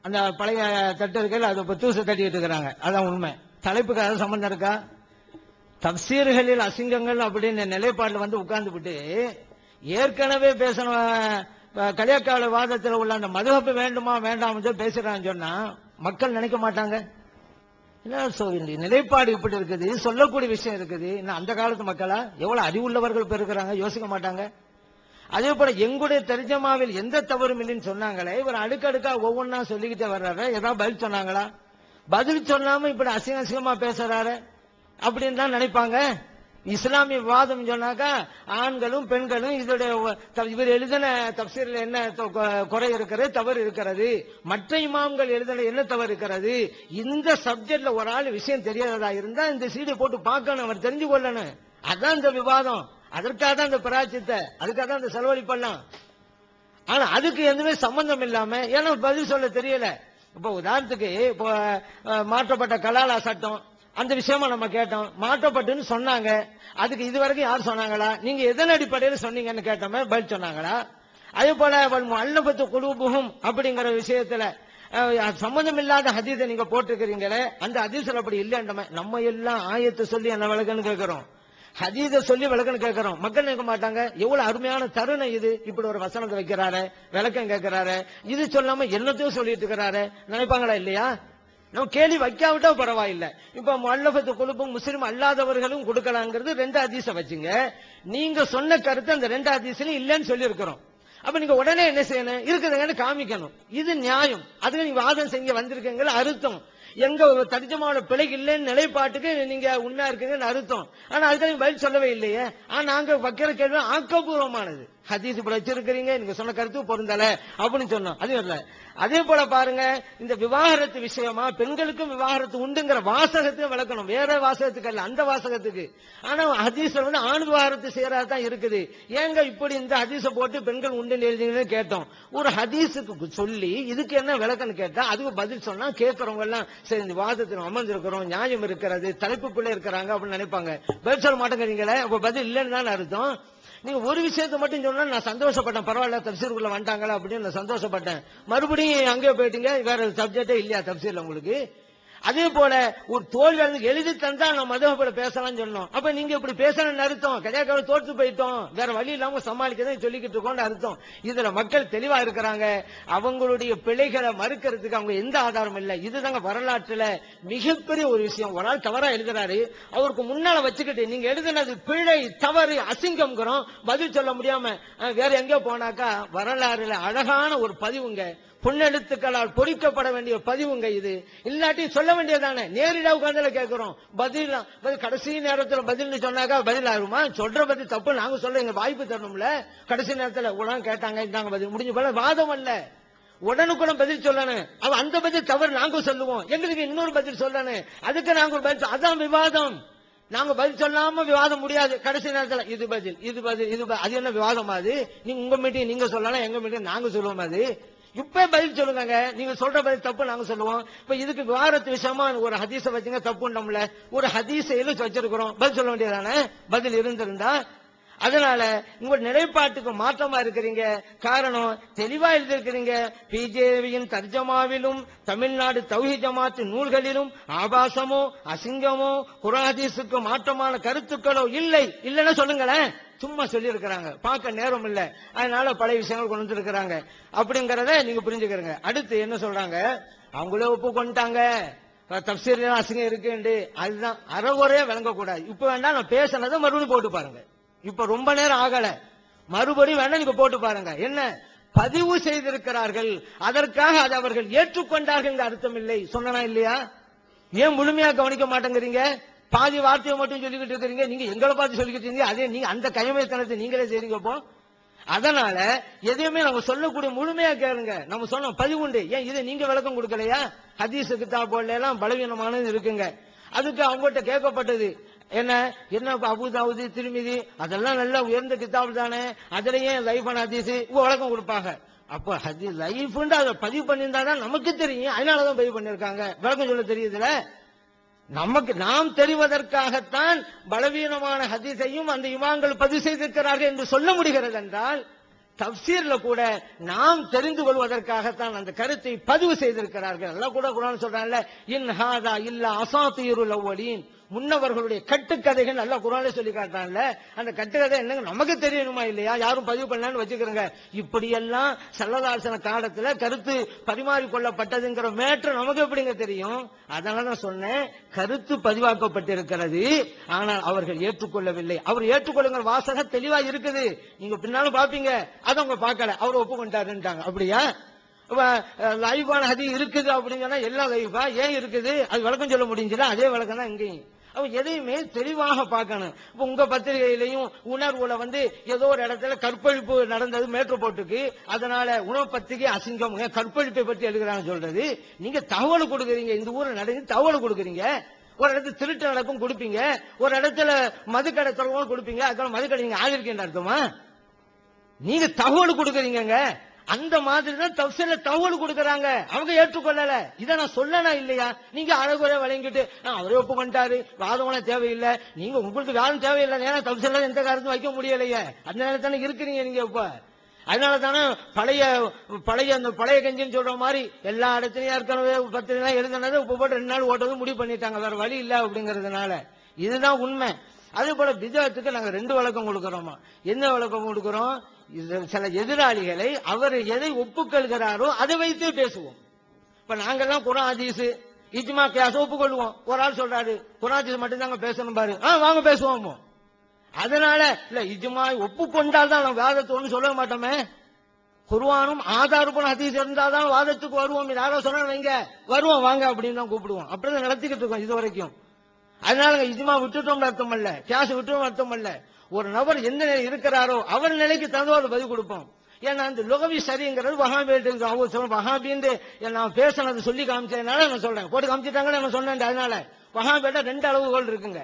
அந்த பழைய தட்டுகள் அது இப்ப தூசு தட்டிட்டு இருக்கிறாங்க. அதான் உண்மை. தலைப்புக்கு அது சம்பந்தம் இருக்கா? தப்சீர்களில் அசிங்கங்கள் அப்படின்னு நிலைப்பாடுல வந்து உட்கார்ந்து விட்டு ஏற்கனவே பேசணும் கலியக்கால வாதத்தில் உள்ள அந்த மதுஹப் வேண்டுமா வேண்டாம் பேசுறான்னு சொன்னா மக்கள் நினைக்க மாட்டாங்க. நிலைப்பாடு இப்படி இருக்குது, சொல்லக்கூடிய விஷயம் இருக்குது. இன்னும் அந்த காலத்து மக்களா எவ்வளவு அறிவுள்ளவர்கள் இப்ப இருக்கிறாங்க, யோசிக்க மாட்டாங்க. அதே போல எங்களுடைய தர்ஜமாவில் எந்த தவறும் இல்லைன்னு சொன்னாங்களே, இவர் அடுக்கடுக்கா ஒவ்வொன்னா சொல்லிக்கிட்டே வர்றாரு. ஏதாவது பதில் சொன்னாங்களா? பதில் சொல்லாம இப்படி அசிங்கமா பேசுறாரு அப்படின்னு தான் நினைப்பாங்க. இஸ்லாமிய வாதம் சொன்னாக்கா ஆண்களும் பெண்களும் இதோட இவர் எழுதின தப்சீரில் என்ன குறை இருக்கிறது, தவறு இருக்கிறது, மற்ற இமாம்கள் எழுதின என்ன தவறு இருக்கிறது, இந்த சப்ஜெக்ட்ல ஒரு ஆள் விஷயம் தெரியாததா இருந்தா இந்த சீடை போட்டு பார்க்கணும், அவர் தெரிஞ்சு கொள்ளணும். அதான் இந்த விவாதம். அதற்காக தான் இந்த பிராச்சித்தை, அதுக்காக தான் இந்த செலவழிப்பெல்லாம். ஆனா அதுக்கு எதுவுமே சம்பந்தம் இல்லாம, ஏன்னா பதில் சொல்ல தெரியல. இப்ப உதாரணத்துக்கு இப்போ மாற்றப்பட்ட கலாலா சட்டம் அந்த விஷயமா நம்ம கேட்டோம், மாற்றப்பட்டுன்னு சொன்னாங்க. அதுக்கு இதுவரைக்கும் யார் சொன்னாங்களா? நீங்க எதன் அடிப்படையில் சொன்னீங்கன்னு கேட்டோமே, பதில் சொன்னாங்களா? அதே போல அல்லபத்து குலூபுஹும் அப்படிங்கிற விஷயத்துல சம்பந்தம் இல்லாத ஹதீஸை நீங்க போட்டிருக்கிறீங்களே, அந்த ஹதீஸ்ல அப்படி இல்லைன்றமே. நம்ம எல்லாம் ஆயத்தை சொல்லி என்ன விளக்குன்னு கேட்கிறோம், ஹதீஸை சொல்லி விளக்குன்னு கேட்கிறோம். மக்கள் நினைக்க மாட்டாங்க. எவ்வளவு அருமையான தருணம் இது, இப்படி ஒரு வசனத்தை வைக்கிறாரு, விளக்கம் கேட்கிறாரு, இது சொல்லாம என்னத்தையும் சொல்லிட்டு இருக்கிறாரு நினைப்பாங்களா இல்லையா? நம்ம கேள்வி வைக்காவிட்டா பரவாயில்லை. இப்ப முஅல்லஃபத்து குலூபும் முஸ்லிம் அல்லாதவர்களும் கொடுக்கலாங்கிறது 2 ஹதீஸை வச்சுங்க. நீங்க சொன்ன கருத்து அந்த 2 ஹதீஸ்லயும் இல்லைன்னு சொல்லி இருக்கிறோம். அப்ப நீங்க உடனே என்ன செய்யணும், இருக்குதுங்கன்னு காமிக்கணும். இது நியாயம். அதுக்கு நீங்க வாதம் செஞ்சு வந்திருக்கீங்க அர்த்தம். எங்க தர்ஜமாவோட பிழை இல்லைன்னு நிலைப்பாட்டுக்கு நீங்க உண்மையா இருக்குங்கன்னு அர்த்தம். ஆனா அதுக்கு நீங்க பதில் சொல்லவே இல்லையே. ஆனா நாங்க வைக்கிற கேள்வி ஆக்கப்பூர்வமானது. ஹதீஸ் இப்படி வச்சிருக்கிறீங்க, நீங்க சொன்ன கருத்து பொருந்தல அப்படின்னு சொன்னோம். அது இல்ல. அதே போல பாருங்க, இந்த விவாகரத்து விஷயமா பெண்களுக்கும் விவாகரத்து உண்டுங்கிற வாசகத்தையும் விளக்கணும். வேற வாசகத்துக்கு அல்ல, அந்த வாசகத்துக்கு. ஆனா ஹதீஸ்ல வந்து ஆண் விவாகரத்து செய்யறதா தான் இருக்குது. ஏங்க இப்படி இந்த ஹதீஸை போட்டு பெண்கள் உண்டுன்னு எழுதிங்கன்னு கேட்டோம். ஒரு ஹதீஸுக்கு சொல்லி இதுக்கு என்ன விளக்கம்னு கேட்டா அதுக்கு பதில் சொன்னா கேட்கறவங்க எல்லாம் சரி இந்த வாதத்தில் அமர்ந்திருக்கிறோம், நியாயம் இருக்கிறது, தலைப்புக்குள்ளே இருக்கிறாங்க அப்படின்னு நினைப்பாங்க. பதில் சொல்ல மாட்டேங்கிறீங்களே, அப்ப பதில் இல்லைன்னு தான் அர்த்தம். நீங்க ஒரு விஷயத்தை மட்டும் சொன்னா நான் சந்தோஷப்பட்டேன், பரவாயில்ல தப்சீருக்குள்ள வந்துட்டாங்களா அப்படின்னு நான் சந்தோஷப்பட்டேன். மறுபடியும் அங்கே போயிட்டீங்க, வேற சப்ஜெக்டே இல்லையா தப்சீர்ல உங்களுக்கு? அதே போல ஒரு தோல்வி எழுதி தந்தா நம்ம மதுஹப்ல பேசலாம்னு சொன்னோம். அப்ப நீங்க இப்படி பேசணும்னு அர்த்தம், கஜாக்காவை தோற்று போயிட்டோம், வேற வழி இல்லாம சமாளிக்கதான் சொல்லிக்கிட்டு இருக்கோம்னு அர்த்தம். இதுல மக்கள் தெளிவா இருக்கிறாங்க. அவங்களுடைய பிழைகளை மறுக்கிறதுக்கு அவங்க எந்த ஆதாரம் இல்லை. இதுதாங்க வரலாற்றுல மிகப்பெரிய ஒரு விஷயம். ஒரு ஆள் தவறா எழுதுறாரு, அவருக்கு முன்னால வச்சுக்கிட்டு நீங்க எழுதுனது பிழை, தவறு, அசிங்கம்ங்கிறோம், பதில் சொல்ல முடியாம வேற எங்க போனாக்கா வரலாறுல அழகான ஒரு பதிவுங்க, பொன்னெழுத்துக்களால் பொறிக்கப்பட வேண்டிய பதிவுங்க இது. இல்லாட்டி சொல்ல வேண்டியதானே, நேரிடா உட்கார்ந்து கேட்கிறோம். பதில் கடைசி நேரத்தில் பதில் சொன்னாக்கா பதில் ஆகுமா? சொல்ற பதில் தப்பு நாங்க சொல்ல எங்க வாய்ப்பு தரணும்ல. கடைசி நேரத்தில் உடனே கேட்டாங்க, இந்தாங்க பதில் முடிஞ்ச போல வாதம் அல்ல, உடனுக்குடன் பதில் சொல்லணும். அவன் அந்த பதில் தவறு நாங்க சொல்லுவோம், எங்களுக்கு இன்னொரு பதில் சொல்லணும், அதுக்கு நாங்க ஒரு பதில். அதான் விவாதம். நாங்க பதில் சொல்லாம விவாதம் முடியாது. கடைசி நேரத்தில் இது பதில், இது பதில், இது அது என்ன விவாதம்? அது நீங்க உங்க மீட்டிங் நீங்க சொல்லலாம், எங்க மீட்டிங் நாங்க சொல்லுவோம். அது இப்ப பதில் சொல்லுங்க, நீங்க சொல்ற பதில் தப்பு நாங்க சொல்லுவோம். இப்ப இதுக்கு விவாதத்து விஷயமா ஒரு ஹதீஸை வச்சுங்க, தப்புண்டோம்ல, ஒரு ஹதீஸை எழுதி வச்சிருக்கிறோம், பதில் சொல்ல வேண்டியதானே பதில் இருந்திருந்தா. அதனால உங்க நிலைப்பாட்டுக்கு மாற்றமா இருக்கிறீங்க. காரணம் தெளிவா எழுதியிருக்கிறீங்க. பிஜேவியின் தர்ஜமாவிலும் தமிழ்நாடு தௌஹீத் ஜமாத் நூல்களிலும் ஆபாசமோ அசிங்கமோ குர்ஆனுக்கு மாற்றமான கருத்துக்களோ இல்லை. இல்லைன்னா சொல்லுங்களேன். சும்மா சொல்லி இருக்கிறாங்க, பார்க்க நேரம் இல்ல, அதனால பழைய விஷயங்கள் கொண்டு வந்துருக்கிறாங்க அப்படிங்கறத நீங்க புரிஞ்சுக்கிறீங்க. அடுத்து என்ன சொல்றாங்க, அவங்களே ஒப்புக்கொண்டாங்க தப்சீர் அசிங்கம் இருக்கு. அதுதான் அறகுறையா விளங்கக்கூடாது. இப்ப வேணா நான் பேசினதை மறுபடியும் போட்டு பாருங்க. இப்ப ரொம்ப நேரம் ஆகல, மறுபடியும் வேணா நீங்க போட்டு பாருங்க. என்ன பதிவு செய்திருக்கிறார்கள், அதற்காக அதை அவர்கள் ஏற்றுக்கொண்டார்கள் அர்த்தம் இல்லை. சொன்னா இல்லையா? ஏன் முழுமையா கவனிக்க மாட்டேங்கிறீங்க? பாதி வார்த்தையை மட்டும் சொல்லிக்கிட்டு இருக்கிறீங்க. நீங்க எங்களை பார்த்து சொல்லிக்கிட்டு இருக்கீங்க, அதே நீங்க அந்த கைமைத்தனத்தை நீங்களே செய்றீங்க. இப்போ அதனால எதையுமே நம்ம சொல்லக்கூடிய முழுமையா கேளுங்க. நம்ம சொன்ன பதிவுண்டு. ஏன் இதை நீங்க விளக்கம் கொடுக்கலையா? ஹதீஸ் கிதாபுல எல்லாம் பலவீனமானது இருக்குங்க. அதுக்கு அவங்ககிட்ட கேட்கப்பட்டது என்ன என்ன அபூ தாவூத், திர்மிதி அதெல்லாம் நல்ல உயர்ந்த கிதாபு தானே, அதுலயே லைஃபான ஹதீஸ் விளக்கம் கொடுப்பாங்க. அப்ப ஹதீஸ் லைஃப்னு அதை பதிவு பண்ணியிருந்தாதான் நமக்கு தெரியும். அதனாலதான் பதிவு பண்ணிருக்காங்க. விளக்கம் சொல்ல தெரியுதுல. நமக்கு நாம் தெரிவதற்காகத்தான் பலவீனமான ஹதீஸையும் அந்த இமாம்கள் பதிவு செய்திருக்கிறார்கள் என்று சொல்ல முடிகிறது என்றால், தப்சீர்ல கூட நாம் தெரிந்து கொள்வதற்காகத்தான் அந்த கருத்தை பதிவு செய்திருக்கிறார்கள். அல்லாஹ் கூட குர்ஆன் சொல்றான்ல, இன் ஹாதா இல்லா அசாதீருல் அவ்வலீன், முன்னவர்களுடைய கட்டுக்கதைகள் அல்லாஹ் குர்ஆன்ல சொல்லி காட்டான்ல. அந்த கட்டுக்கதை என்னங்க நமக்கு தெரியணுமா இல்லையா? யாரும் பதிவு பண்ணலான்னு வச்சுக்கிறங்க. இப்படியெல்லாம் ஸல்லல்லாஹு அலைஹி வஸல்லம் காலத்துல கருத்து பரிமாறி கொள்ளப்பட்டதுங்கிற மேட்ரு நமக்கு எப்படிங்க தெரியும்? அதனாலதான் சொன்னேன், கருத்து பதிவாக்கப்பட்டிருக்கிறது, ஆனால் அவர்கள் ஏற்றுக்கொள்ளவில்லை. அவர் ஏற்றுக்கொள்ளுங்கிற வாசகம் தெளிவா இருக்குது, நீங்க பின்னாலும் பாப்பீங்க. அதை அவங்க பார்க்கல, அவர் ஒப்புக்கொண்டாருன்ட்டாங்க. அப்படியா? லைவான ஹதீஸ் இருக்குது அப்படின்னு சொன்னா எல்லாம் லைவா? ஏன் இருக்குது? அது விளக்கம் சொல்ல முடிஞ்சுல. அதே விளக்கம் தான் இங்கேயும். அவ எதையுமே தெளிவாக பார்க்கணும். இப்ப உங்க பத்திரிகையிலையும் உணர்வுல ஏதோ ஒரு இடத்துல கற்பழிப்பு நடந்தது மேற்று போட்டுக்கு, அதனால உணவு பத்திரிகை அசிங்கம் கற்பழிப்பை பற்றி எழுதுறாங்க சொல்றது. நீங்க தகவல் கொடுக்குறீங்க, இந்த ஊர்ல நடந்து தகவல் கொடுக்குறீங்க. ஒரு இடத்துல திருட்டு நடக்கும் கொடுப்பீங்க, ஒரு இடத்துல மதுக்கடை தொடர்பு கொடுப்பீங்க. அதுக்கான மதுக்கடை நீங்க ஆதரிக்கின்ற அர்த்தமா? நீங்க தகவல் கொடுக்குறீங்க. அந்த மாதிரி தான் தப்சீர்ல தகவல் கொடுக்கறாங்க. அவங்க ஏற்றுக்கொள்ளல. இதை நான் சொல்லனா இல்லையா? நீங்க அழகுறை வழங்கிட்டு அவரே ஒப்புக்கொண்டாரு, வாதம் தேவையில்லை, நீங்க உங்களுக்கு வாதம் தேவையில்லை. ஏன்னா தப்சீர்ல எந்த காரணத்தும் வைக்க முடியலையே. அந்த நேரத்தில் தானே இருக்கிறீங்க நீங்க. இப்ப அதனால தானே பழைய கஞ்சின்னு சொல்ற மாதிரி எல்லா இடத்துலயும் ஏற்கனவே 10 நாள் எழுதுனது இப்ப போட்டு 2 நாள் ஓட்டது முடிவு பண்ணிட்டாங்க. வேற வழி இல்ல அப்படிங்கறதுனால. இதுதான் உண்மை. அதே போல பிதஅத்துக்கு நாங்க 2 விளக்கம் கொடுக்கிறோமா. என்ன விளக்கம் கொடுக்கிறோம்? சில எதிராளிகளை அவர் எதை ஒப்புக்கொள்கிறாரோ அதை வைத்து பேசுவோம். இப்ப நாங்கெல்லாம் குர்ஆன் ஹதீஸ் இஜ்மா கியாஸ் ஒப்புக்கொள்வோம். ஒரு ஆள் சொல்றாரு குர்ஆன் ஹதீஸ் மட்டும் தாங்க பேசணும் பாரு, வாங்க பேசுவோம். அதனால இல்ல இஜ்மா ஒப்புக்கொண்டால் தான் நம்ம வாதத்தை ஒண்ணு சொல்ல மாட்டோமே. குர்ஆனும் ஆதாரப்பூர்வ ஹதீஸ் இருந்தாதான் வாதத்துக்கு வருவோம். யாரோ சொன்னா வைங்க வருவோம், வாங்க அப்படின்னு தான் கூப்பிடுவோம். அப்படிதான் நடத்திக்கிட்டு இருக்கோம் இது வரைக்கும். அதனால இஜ்மா விட்டுட்டோம் அர்த்தம் அல்ல, கியாஸ் விட்டுட்டோம் அர்த்தம் அல்ல. ஒரு நபர் எந்த நிலை இருக்கிறாரோ அவர் நிலைக்கு தகுந்த பதில் கொடுப்போம். ஏன்னா அந்த லுகவி சரிங்கிறது வஹாபியிட்டு அவங்க சொல்ல வஹாபின்னு நான் பேசினது சொல்லி காமிச்சதுனால நான் சொல்றேன். போட்டு காமிச்சிட்டாங்கன்னு நான் சொன்னேன். அதனால வஹாபியிட்ட 2 அளவுகோல் இருக்குங்க.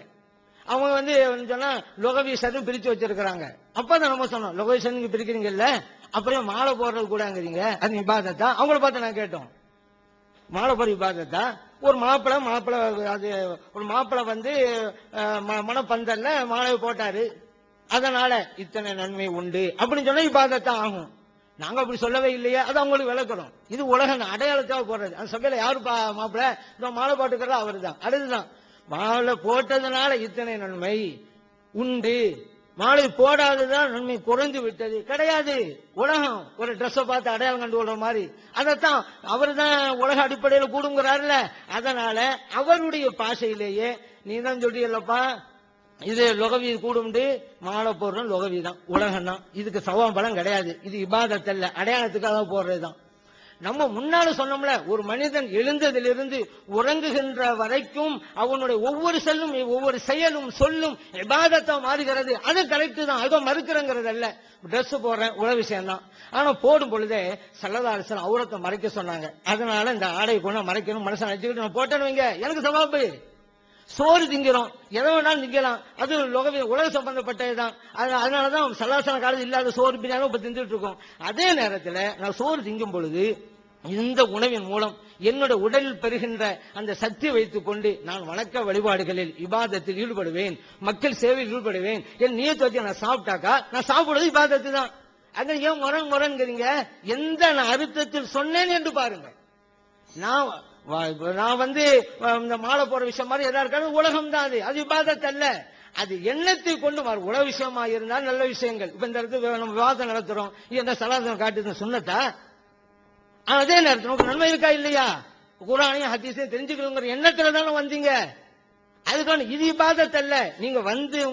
அவங்க சொன்னா லுகவி சரி பிரிச்சு வச்சிருக்கிறாங்க. அப்பதான் நம்ம சொன்னோம் லுகவி சரி நீங்க பிரிக்கிறீங்கல்ல, அப்புறம் மாலை போடுறது கூடங்கிறீங்க, அது இபாதத்தா? அவங்கள பார்த்து நான் கேட்டோம், மாலை போற இபாதத்தா? ஒரு மாப்பிள்ளை அது ஒரு மாப்பிள்ளை மனப்பந்தல்ல மாலை போட்டாரு, அதனால இத்தனை நன்மை உண்டு அப்படின்னு சொன்னா இபாதத்தான் ஆகும். நாங்க அப்படி சொல்லவே இல்லையே. அது அவங்களுக்கு விளக்கணும். இது உலக அடையாளத்தாக போடுறது. அந்த சபையில யாரு மாப்பிள்ளை மாலை போட்டுக்கிறதா அவரு தான். அடுத்துதான் மாலை போட்டதுனால இத்தனை நன்மை உண்டு, மாலை போடாததான் நன்மை குறைந்து விட்டது கிடையாது. உலகம் ஒரு ட்ரெஸ்ஸை பார்த்து அடையாளம் கண்டு கொள்ற மாதிரி அதைத்தான் அவர் தான் உலக அடிப்படையில் கூடுங்கிறாருல. அதனால அவருடைய பாஷையிலேயே நீ தான் சொல்றீல்லப்பா இது லொகவி கூடும்ண்டு மாலை போடுறோம், லொகவி தான், உலகம் தான். இதுக்கு சவாம் பலம் கிடையாது. இது இபாதத்தல்ல, அடையாளத்துக்காக போடுறதுதான். நம்ம முன்னால சொன்னோம்ல, ஒரு மனிதன் எழுந்ததிலிருந்து உறங்குகின்ற வரைக்கும் அவனுடைய ஒவ்வொரு செல்லும் ஒவ்வொரு செயலும் சொல்லும் இபாதத்தா மாறுகிறது. அது கரெக்ட் தான், அதோ மறுக்கிறங்கிறது அல்ல. டிரெஸ் போடுறேன் உலக விஷயம் தான். ஆனா போடும் பொழுதே ஸல்லல்லாஹு அலைஹி வஸல்லம் அவுரத்தை மறைக்க சொன்னாங்க. அதனால இந்த ஆடை கொண்டு மறைக்கணும் மனசை நினைச்சுக்கிட்டு நான் போட்டேன்னு வைங்க, எனக்கு சவாபு. சோறு திங்கிறோம், எதை வேணாலும் திங்கலாம், அது உலக சம்பந்தப்பட்டதுதான். அதனாலதான் சல்லாசன காலத்தில் இல்லாத சோறு பின்னாலும் இப்ப தின்றுட்டு இருக்கோம். அதே நேரத்தில் நான் சோறு திங்கும் பொழுது இந்த உணவின் மூலம் என்னோட உடலில் பெறுகின்ற அந்த சக்தி வைத்துக் கொண்டு நான் வணக்க வழிபாடுகளில் இபாதத்தில் ஈடுபடுவேன், மக்கள் சேவையில் ஈடுபடுவேன். என் நியத்து வச்சு நான் சாப்பிட்டாக்கா நான் சாப்பிடுவது இபாதத்து தான். அங்க ஏன் முரண்கிறீங்க? எந்த நான் அர்த்தத்தில் சொன்னேன் என்று பாருங்க. நான் இந்த மாலை போற விஷயம் மாதிரி எதா இருக்காது, உலகம் தான். அது இபாதத் அல்ல. அது எண்ணத்தை கொண்டு உலக விஷயமா இருந்தால் நல்ல விஷயங்கள். இப்ப இந்த இடத்துல நம்ம விவாதம் நடத்துறோம், இந்த சலாசனம் காட்டு சுன்னத்தா? அதே நேரத்தில் நமக்கு நன்மை இருக்கா இல்லையா? குர்ஆனையும் ஹதீஸையும் தெரிஞ்சுக்கணுங்கிற எண்ணத்துல தானே வந்தீங்க. அதுக்கான இது இபாதத் அல்ல. நீங்க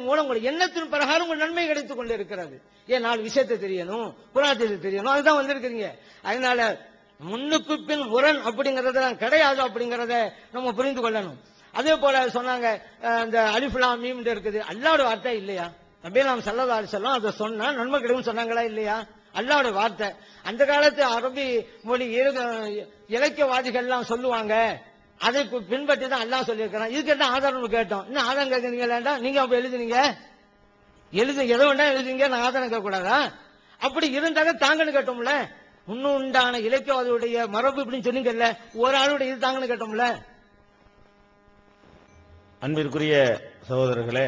மூலம் உங்க எண்ணத்தின் பிரகாரம் உங்க நன்மை கிடைத்துக் கொண்டு இருக்கிறது. ஏன் 4 விஷயத்தை தெரியணும், குர்ஆனை தெரியணும், அதுதான் வந்திருக்கிறீங்க. அதனால முன்னுக்கு பின் முரண் அப்படிங்கறது கிடையாது அப்படிங்கறத நம்ம புரிந்து கொள்ளணும். அதே போல சொன்னாங்க இந்த அலிஃப் லாம் மீம் இருக்குது, அல்லாஹ்வுடைய வார்த்தை இல்லையா? நபிகள் ஸல்லல்லாஹு அலைஹி வஸல்லம் அதை சொன்னா நன்மை கிடைக்கும் சொன்னாங்களா இல்லையா? அல்லாஹ்வுடைய வார்த்தை. அந்த காலத்து அரபி மொழி இலக்கியவாதிகள் எல்லாம் சொல்லுவாங்க, அதை பின்பற்றி தான் அல்லாஹ் சொல்லியிருக்கிறான். இதுக்கு என்ன ஆதாரம் கேட்டோம். இன்னும் ஆதாரம் கேட்கறீங்களா? நீங்க அப்ப எழுதுனீங்க, எதை வேண்டாம் எழுதுங்க, நான் ஆதாரம் கேட்க கூடாதா? அப்படி இருந்தாங்க தாங்கன்னு கேட்டோம்ல. இன்னும் உண்டான இலக்கியவாதியுடைய மரபு இப்படின்னு சொன்னீங்கல்ல, ஒரு ஆளுடைய இது தாங்கன்னு கேட்டோம்ல. அன்பிற்குரிய சகோதரர்களே,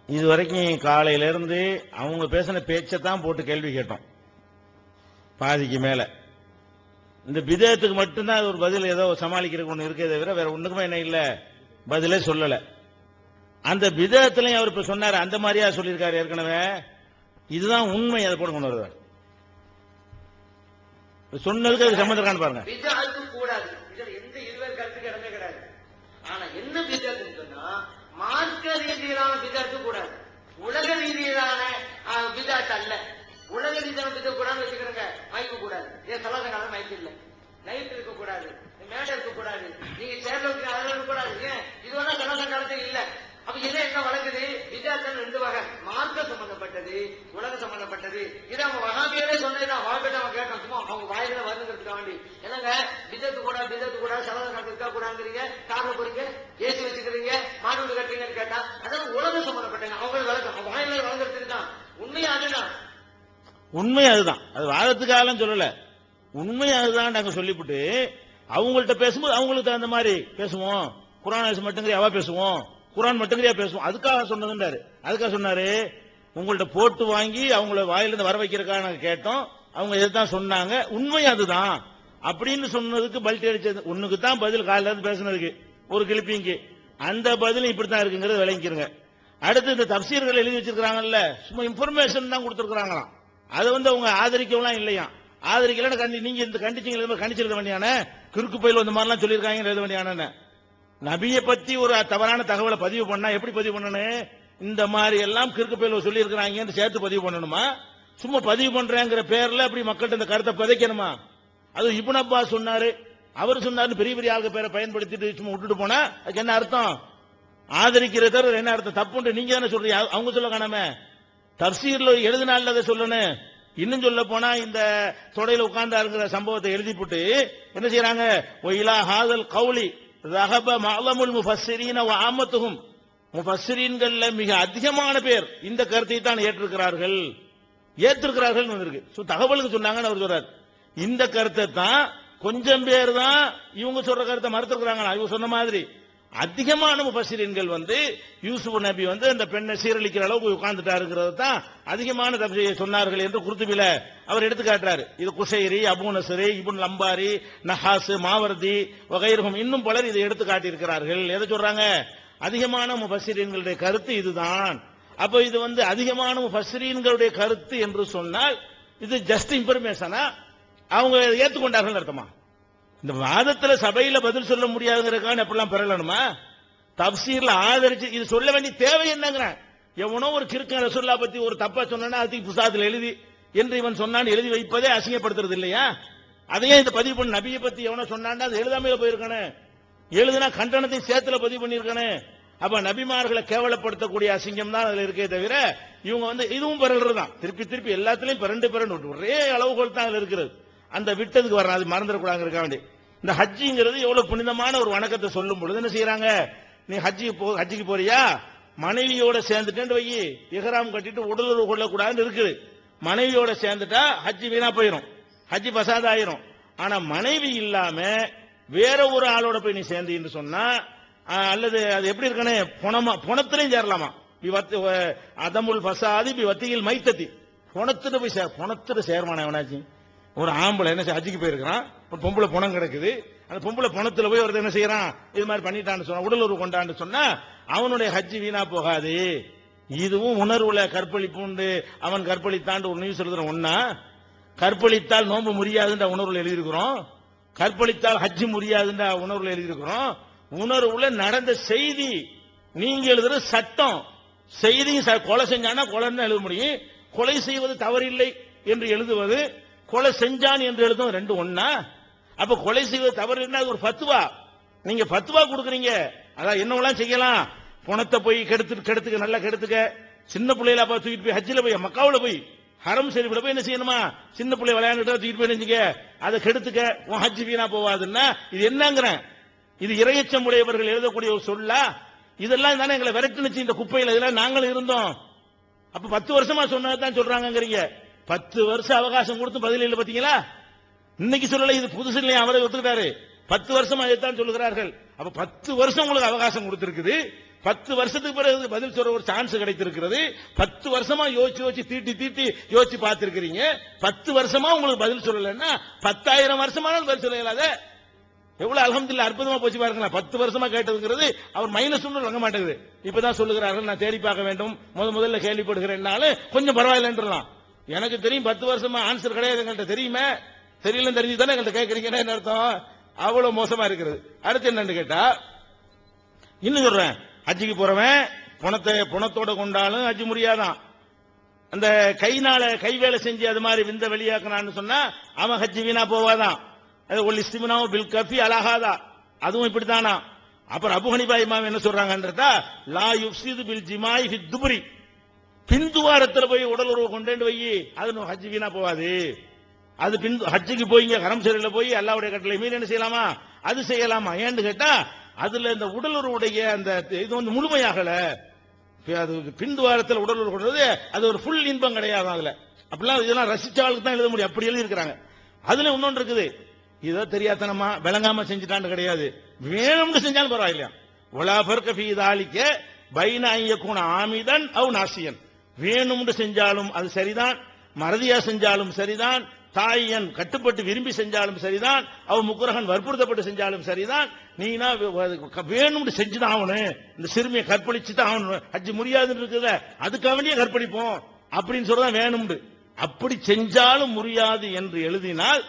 இதுவரைக்கும் காலையிலிருந்து அவங்க பேசின பேச்சைத்தான் போட்டு கேள்வி கேட்டோம். பாதிக்கு மேல இந்த பிதத்துக்கு மட்டும்தான் அது ஒரு பதில் ஏதோ சமாளிக்கிறதுக்கு ஒண்ணு இருக்கே தவிர வேற ஒண்ணுக்குமே என்ன இல்ல, பதிலே சொல்லல. அந்த பிதத்திலையும் அவர் இப்ப சொன்னாரு, அந்த மாதிரியா சொல்லியிருக்காரு ஏற்கனவே. இதுதான் உண்மை, அதை போட்டு கொண்டு வருவார். சொன்னதுக்கு அது சம்பந்தம் பாருங்க. பிதஅத்து கூடாது, இதுல எந்த இருவர் கருத்துக்கு இடமே கிடையாது. ஆனா என்ன பிதஅத்துன்னு சொன்னா, மார்க்க ரீதியிலான பிதஅத்து கூடாது, உலக ரீதியிலான பிதஅத்து அல்ல. உலக ரீதியான பிதஅத்து கூடாதுன்னு வச்சுக்கிறங்க. மைக்கு கூடாது, ஏன் சலாத காலம் மைக்கு இல்ல, லைட் இருக்க கூடாது, மேடை இருக்க கூடாது, நீங்க சேர்ல வைக்கிற அதெல்லாம் இருக்க கூடாது. ஏன் இது வேணா சலாத காலத்தில் இல்ல. அப்ப இதை என்ன வழங்குது? பிதஅத்து ரெண்டு வகை, மார்க்க சம்பந்தப்பட்டது, உலக சம்பந்தப்பட்டது. இது அவங்க வகாபிகளே சொன்னதுதான், வாபிட்ட அவன் கேட்டான், சும்மா அவங்க வாயில வருங்கிறதுக்காக வேண்டி. என்னங்க பிதஅத்து கூட சலாத காலத்தில் இருக்கா கூடாதுங்கிறீங்க, காரண போறீங்க, ஏசி வச்சுக்கிறீங்க, மாடு கட்டுறீங்கன்னு கேட்டா அதாவது உலக சம்பந்தப்பட்டங்க. அவங்க வழக்கம் வாயில வழங்குறதுக்கு தான். உண்மையா அதுதான், உண்மை அதுதான். அது வாதத்துக்காக சொல்லல, உண்மை அதுதான். நாங்க சொல்லிவிட்டு அவங்கள்ட்ட பேசும்போது அவங்களுக்கு தகுந்த மாதிரி பேசுவோம். குர்ஆன் மட்டுங்கிறியா அவா பேசுவோம், குர்ஆன் மட்டுங்கிறியா பேசுவோம். அதுக்காக சொன்னதுன்றாரு. அதுக்காக சொன்னாரு, உங்கள்ட்ட போட்டு வாங்கி அவங்கள வாயிலிருந்து வர வைக்கிறதுக்காக நாங்க கேட்டோம், அவங்க எதுதான் சொன்னாங்க, உண்மை அதுதான் அப்படின்னு சொன்னதுக்கு பல்ட்டி அடிச்சது. ஒண்ணுக்கு தான் பதில், காலையில இருந்து பேசுனதுக்கு ஒரு கிளிப்பிங்கு. அந்த பதில் இப்படித்தான் இருக்குங்கிறது விளங்கிக்கிறங்க. அடுத்து இந்த தப்சீர்கள் எழுதி வச்சிருக்காங்கல்ல, சும்மா இன்ஃபர்மேஷன் தான் கொடுத்துருக்காங்களாம். அதை அவங்க ஆதரிக்கலாம் இல்லையா, ஆதரிக்கல. நீங்க இந்த கண்டிச்சீங்க, கண்டிச்சிருக்க வேண்டியான கிறுக்கு பயில் இந்த மாதிரிலாம் சொல்லியிருக்காங்க எழுத வேண்டியான. நபியை பத்தி ஒரு தவறான தகவலை பதிவு பண்ணா எப்படி பதிவு பண்ணணும்? இந்த மாதிரி எல்லாம் கிறுக்கு பயில் சொல்லி இருக்கிறாங்க சேர்த்து பதிவு பண்ணணுமா? சும்மா பதிவு பண்றேங்கிற பேர்ல அப்படி மக்கள்கிட்ட இந்த கருத்தை பதைக்கணுமா? அது இப்னு அப்பாஸ் சொன்னாரு, அவர் சொன்னாரு, பெரிய பெரிய ஆளுக்கு பேரை பயன்படுத்திட்டு சும்மா விட்டுட்டு போனா அதுக்கு என்ன அர்த்தம்? ஆதரிக்கிறது என்ன அர்த்தம்? தப்புன்னு நீங்க தானே சொல்றீங்க, அவங்க சொல்ல காணாம. தப்சீர்ல எழுதினால அதை சொல்லணும். இன்னும் சொல்ல போனா இந்த தொடையில உட்கார்ந்தாருங்கிற சம்பவத்தை எழுதி போட்டு என்ன செய்யறாங்க, ஒயிலா ஹாதல் கௌலி ரஹப மஅலமுல் முஃபஸ்ஸிரீன வ ஆமத்துஹும், முஃபஸ்ஸிரீன்கள்ல மிக அதிகமான பேர் இந்த கருத்தை தான் ஏற்றிருக்கிறார்கள் வந்திருக்கு. தகவலுக்கு சொன்னாங்கன்னு அவர் சொல்றாரு. இந்த கருத்தை தான் கொஞ்சம் பேர் தான் இவங்க சொல்ற கருத்தை மறுத்துக்கிறாங்க. இவங்க சொன்ன மாதிரி அதிகமான முஃபஸ்ஸிரீன்கள் யூசுப் நபி அந்த பெண்ணை சீரழிக்கிற அளவுக்கு உட்கார்ந்துட்டாருங்கிறது தான் அதிகமான தப்சீரை சொன்னார்கள் என்று குர்துபில அவர் எடுத்து காட்டுறாரு. இது குஷைரி, அபூ நஸ்ரி, இப்னு லம்பாரி, நஹாஸ், மாவர்தி வகைரஹும் இன்னும் பலர் இதை எடுத்து காட்டியிருக்கிறார்கள். எதை சொல்றாங்க? அதிகமான முஃபஸ்ஸிரீன்களுடைய கருத்து இதுதான். அப்ப இது அதிகமான முஃபஸ்ஸிரீன்களுடைய கருத்து என்று சொன்னால் இது ஜஸ்ட் இன்ஃபர்மேஷனா அவங்க ஏற்றுக்கொண்டார்கள் அர்த்தமா? இந்த வாதத்துல சபையில பதில் சொல்ல முடியாதுங்கிறதுக்காக எப்படிலாம் பெறலணுமா? தப்சீர்ல ஆதரிச்சு இது சொல்ல வேண்டிய தேவை என்னங்கிற? எவனோ ஒரு கிறுக்கன் ரசூலுல்லாஹ் பத்தி ஒரு தப்பா சொன்னா அதுக்கு புஸ்தகத்தில் எழுதி என்று இவன் சொன்னான்னு எழுதி வைப்பதே அசிங்கப்படுத்துறது இல்லையா? அதையே இந்த பதிவு பண்ண நபியை பத்தி எவனோ சொன்னான்னா அது எழுதாமையில போயிருக்கானே, எழுதுனா கண்டனத்தை சேர்த்துல பதிவு பண்ணிருக்கானே. அப்ப நபிமார்களை கேவலப்படுத்தக்கூடிய அசிங்கம் தான் அதுல இருக்கே தவிர இவங்க இதுவும் பிறகுதான் திருப்பி திருப்பி எல்லாத்திலையும் பிறண்டு ஒரே அளவுகோல் தான் அதுல இருக்கிறது. அந்த விட்டதுக்கு வர அது மறந்துடக்கூடாது வேண்டி. இந்த ஹஜ்ஜிங்கிறது எவ்வளவு புனிதமான ஒரு வணக்கத்தை சொல்லும் பொழுது என்ன செய்யறாங்க, நீ ஹஜ்ஜிக்கு போறியா, மனைவியோட சேர்ந்துட்டேன்னு வை, இஹ்ராம் கட்டிட்டு உடலுறவு கொள்ளக்கூடாதுன்னு இருக்குது. மனைவியோட சேர்ந்துட்டா ஹஜ்ஜி வீணா போயிடும், ஹஜ்ஜி பசாத் ஆயிரும். ஆனா மனைவி இல்லாம வேற ஒரு ஆளோட போய் நீ சேர்ந்து சொன்னா அல்லது அது எப்படி இருக்கனே, புணத்திலையும் சேரலாமா? அதமுல் பசாதி வத்தியில் மைத்தத்தி, புணத்துல போய் புணத்துல சேர்மானா எவனாச்சு? ஒரு ஆம்பளை என்ன ஹஜ்ஜிக்கு போயிருக்கிறான், ஒரு பொம்பளை புணம் கிடக்குது, அந்த பொம்பளை புணத்துல போய் ஒருத்தர் என்ன செய்யறான், இது மாதிரி பண்ணிட்டான்னு சொன்னா, உடலுறவு கொண்டான்னு சொன்னா அவனுடைய ஹஜ்ஜி வீணா போகாது. இதுவும் உணர்வுல கற்பழிப்புண்டு அவன் கற்பழித்தாண்டு ஒரு நியூஸ் எழுதுற ஒன்னா, கற்பழித்தால் நோன்பு முடியாதுன்ற உணர்வுல எழுதியிருக்கிறோம், கற்பழித்தால் ஹஜ்ஜி முடியாதுன்ற உணர்வுல எழுதியிருக்கிறோம். உணர்வுல நடந்த செய்தி, நீங்க எழுதுற சட்டம் செய்தி. கொலை செஞ்சானா கொலைன்னு எழுத முடியும், கொலை செய்வது தவறில்லை என்று எழுதுவது, கொலை செஞ்சான் என்று எழுதும் ரெண்டு ஒன்னா. அப்ப கொலை செய்வது தவறு என்ன, ஒரு பத்துவா, நீங்க பத்துவா கொடுக்குறீங்க. அதான் என்னவெல்லாம் செய்யலாம், பணத்தை போய் கெடுத்துக்க, நல்லா கெடுத்துக்க. சின்ன பிள்ளையில அப்ப தூக்கிட்டு போய் ஹஜ்ஜில போய் மக்காவுல போய் ஹரம் ஷரீஃப்ல போய் என்ன செய்யணுமா, சின்ன பிள்ளை விளையாண்டுட்டு தூக்கிட்டு போய் நினைச்சுக்க, அதை கெடுத்துக்க, உன் ஹஜ்ஜி வீணா போவாதுன்னா இது என்னங்கிறேன். இது இரையச்சம் உடையவர்கள் எழுதக்கூடிய ஒரு சொல்லா? இதெல்லாம் தானே எங்களை விரட்டுனுச்சு இந்த குப்பையில, இதெல்லாம் நாங்களும் இருந்தோம். அப்ப 10 வருஷமா சொன்னதான் சொல்றாங்கிறீங்க. 10 வருஷம் அவகாசம் கொடுத்து பதில் இல்லை பாத்தீங்களா? இன்னைக்கு சொல்லல, இது புதுசு இல்லையா, அவரை ஒத்துக்கிட்டாரு. 10 வருஷம் அதைத்தான் சொல்லுகிறார்கள். அப்ப 10 வருஷம் உங்களுக்கு அவகாசம் கொடுத்திருக்குது. 10 வருஷத்துக்கு பிறகு பதில் சொல்ற ஒரு சான்ஸ் கிடைத்திருக்கிறது. 10 வருஷமா யோசிச்சு தீட்டி யோசிச்சு பார்த்திருக்கிறீங்க. 10 வருஷமா உங்களுக்கு பதில் சொல்லலன்னா 10,000 வருஷமானாலும் பதில் சொல்ல இயலாத. எவ்வளவு அல்ஹம்துலில்லாஹ் அற்புதமா போச்சு பாருங்களா. 10 வருஷமா கேட்டதுங்கிறது அவர் மைனஸ் ஒன்றும் வழங்க மாட்டேங்குது. இப்பதான் சொல்லுகிறார்கள், நான் தேடி பார்க்க வேண்டும், முதல்ல கேள்விப்படுகிறேன்னாலும் கொஞ்சம் பரவாயில்லன்றலாம். எனக்கு தெரியும் 10 வருஷமா ஆன்சர் கிடையாது, எங்கள்கிட்ட தெரியுமே, தெரியலன்னு தெரிஞ்சு தானே எங்கள்கிட்ட கேட்கறீங்கன்னா என்ன அர்த்தம்? அவ்வளவு மோசமா இருக்கிறது. அடுத்து என்னன்னு கேட்டா, இன்னும் சொல்றேன், ஹஜ்ஜிக்கு போறவன் பணத்தோட கொண்டாலும் ஹஜ்ஜி முறியாதான். அந்த கை வேலை செஞ்சு அது மாதிரி விந்த வெளியாக்குனான்னு சொன்னா அவன் ஹஜ்ஜி வீணா போவாதான். அது ஒல் இஸ்திமினாவு பில் கஃபி அலஹாதா, அதுவும் இப்படித்தானா. அப்புறம் அபு ஹனீஃபா இமாம் என்ன சொல்றாங்கன்றதா, லா யுஃப்ஸிது பில் ஜிமாஇ ஃபி துபுரி, பின்துவாரத்துல போய் உடல் உறவு கொண்டு வை, அது ஹஜ்ஜி வீணா போவாது. அது ஹஜ்ஜுக்கு போய் ஹரம் ஷரீஃப்ல போய் அல்லாஹ்வுடைய கட்டளை மீறி என்ன செய்யலாமா, அது செய்யலாமா? ஏன்னு கேட்டா அதுல இந்த உடல் உறவுடைய அந்த இது வந்து முழுமையாகல. அது பின்துவாரத்தில் உடல் உறவு கொண்டது அது ஒரு ஃபுல் இன்பம் கிடையாது. அதுல அப்படிலாம் இதெல்லாம் ரசிச்சாளுக்கு தான் எழுத முடியும், அப்படி எழுதி இருக்கிறாங்க. அதுல இன்னொன்று இருக்குது, இதோ தெரியாதனமா விளங்காம செஞ்சுட்டான்னு கிடையாது, வேணும்னு செஞ்சாலும் பரவாயில்லையா. வலா ஃபர்க ஃபீ தாலிக பைன அன் யகுன ஆமிதன் அவ் நாசியன், வேணும்னு செஞ்சாலும் அது சரிதான், மறதியா செஞ்சாலும் சரிதான், தாயன் கட்டுப்பட்டு விரும்பி செஞ்சாலும் சரிதான், அவ முக்குரகன் வற்புறுத்தப்பட்டு செஞ்சாலும் சரிதான், நீனா வேணும்னு செஞ்சுதான் ஆகணும். இந்த சிறுமியை கற்பழிச்சு தான் ஆகணும், ஹஜ்ஜி முடியாதுன்னு இருக்குத அதுக்காக வேண்டிய கற்பழிப்போம் அப்படின்னு சொல்லதான் வேணும்னு. அப்படி செஞ்சாலும் முடியாது என்று எழுதினால்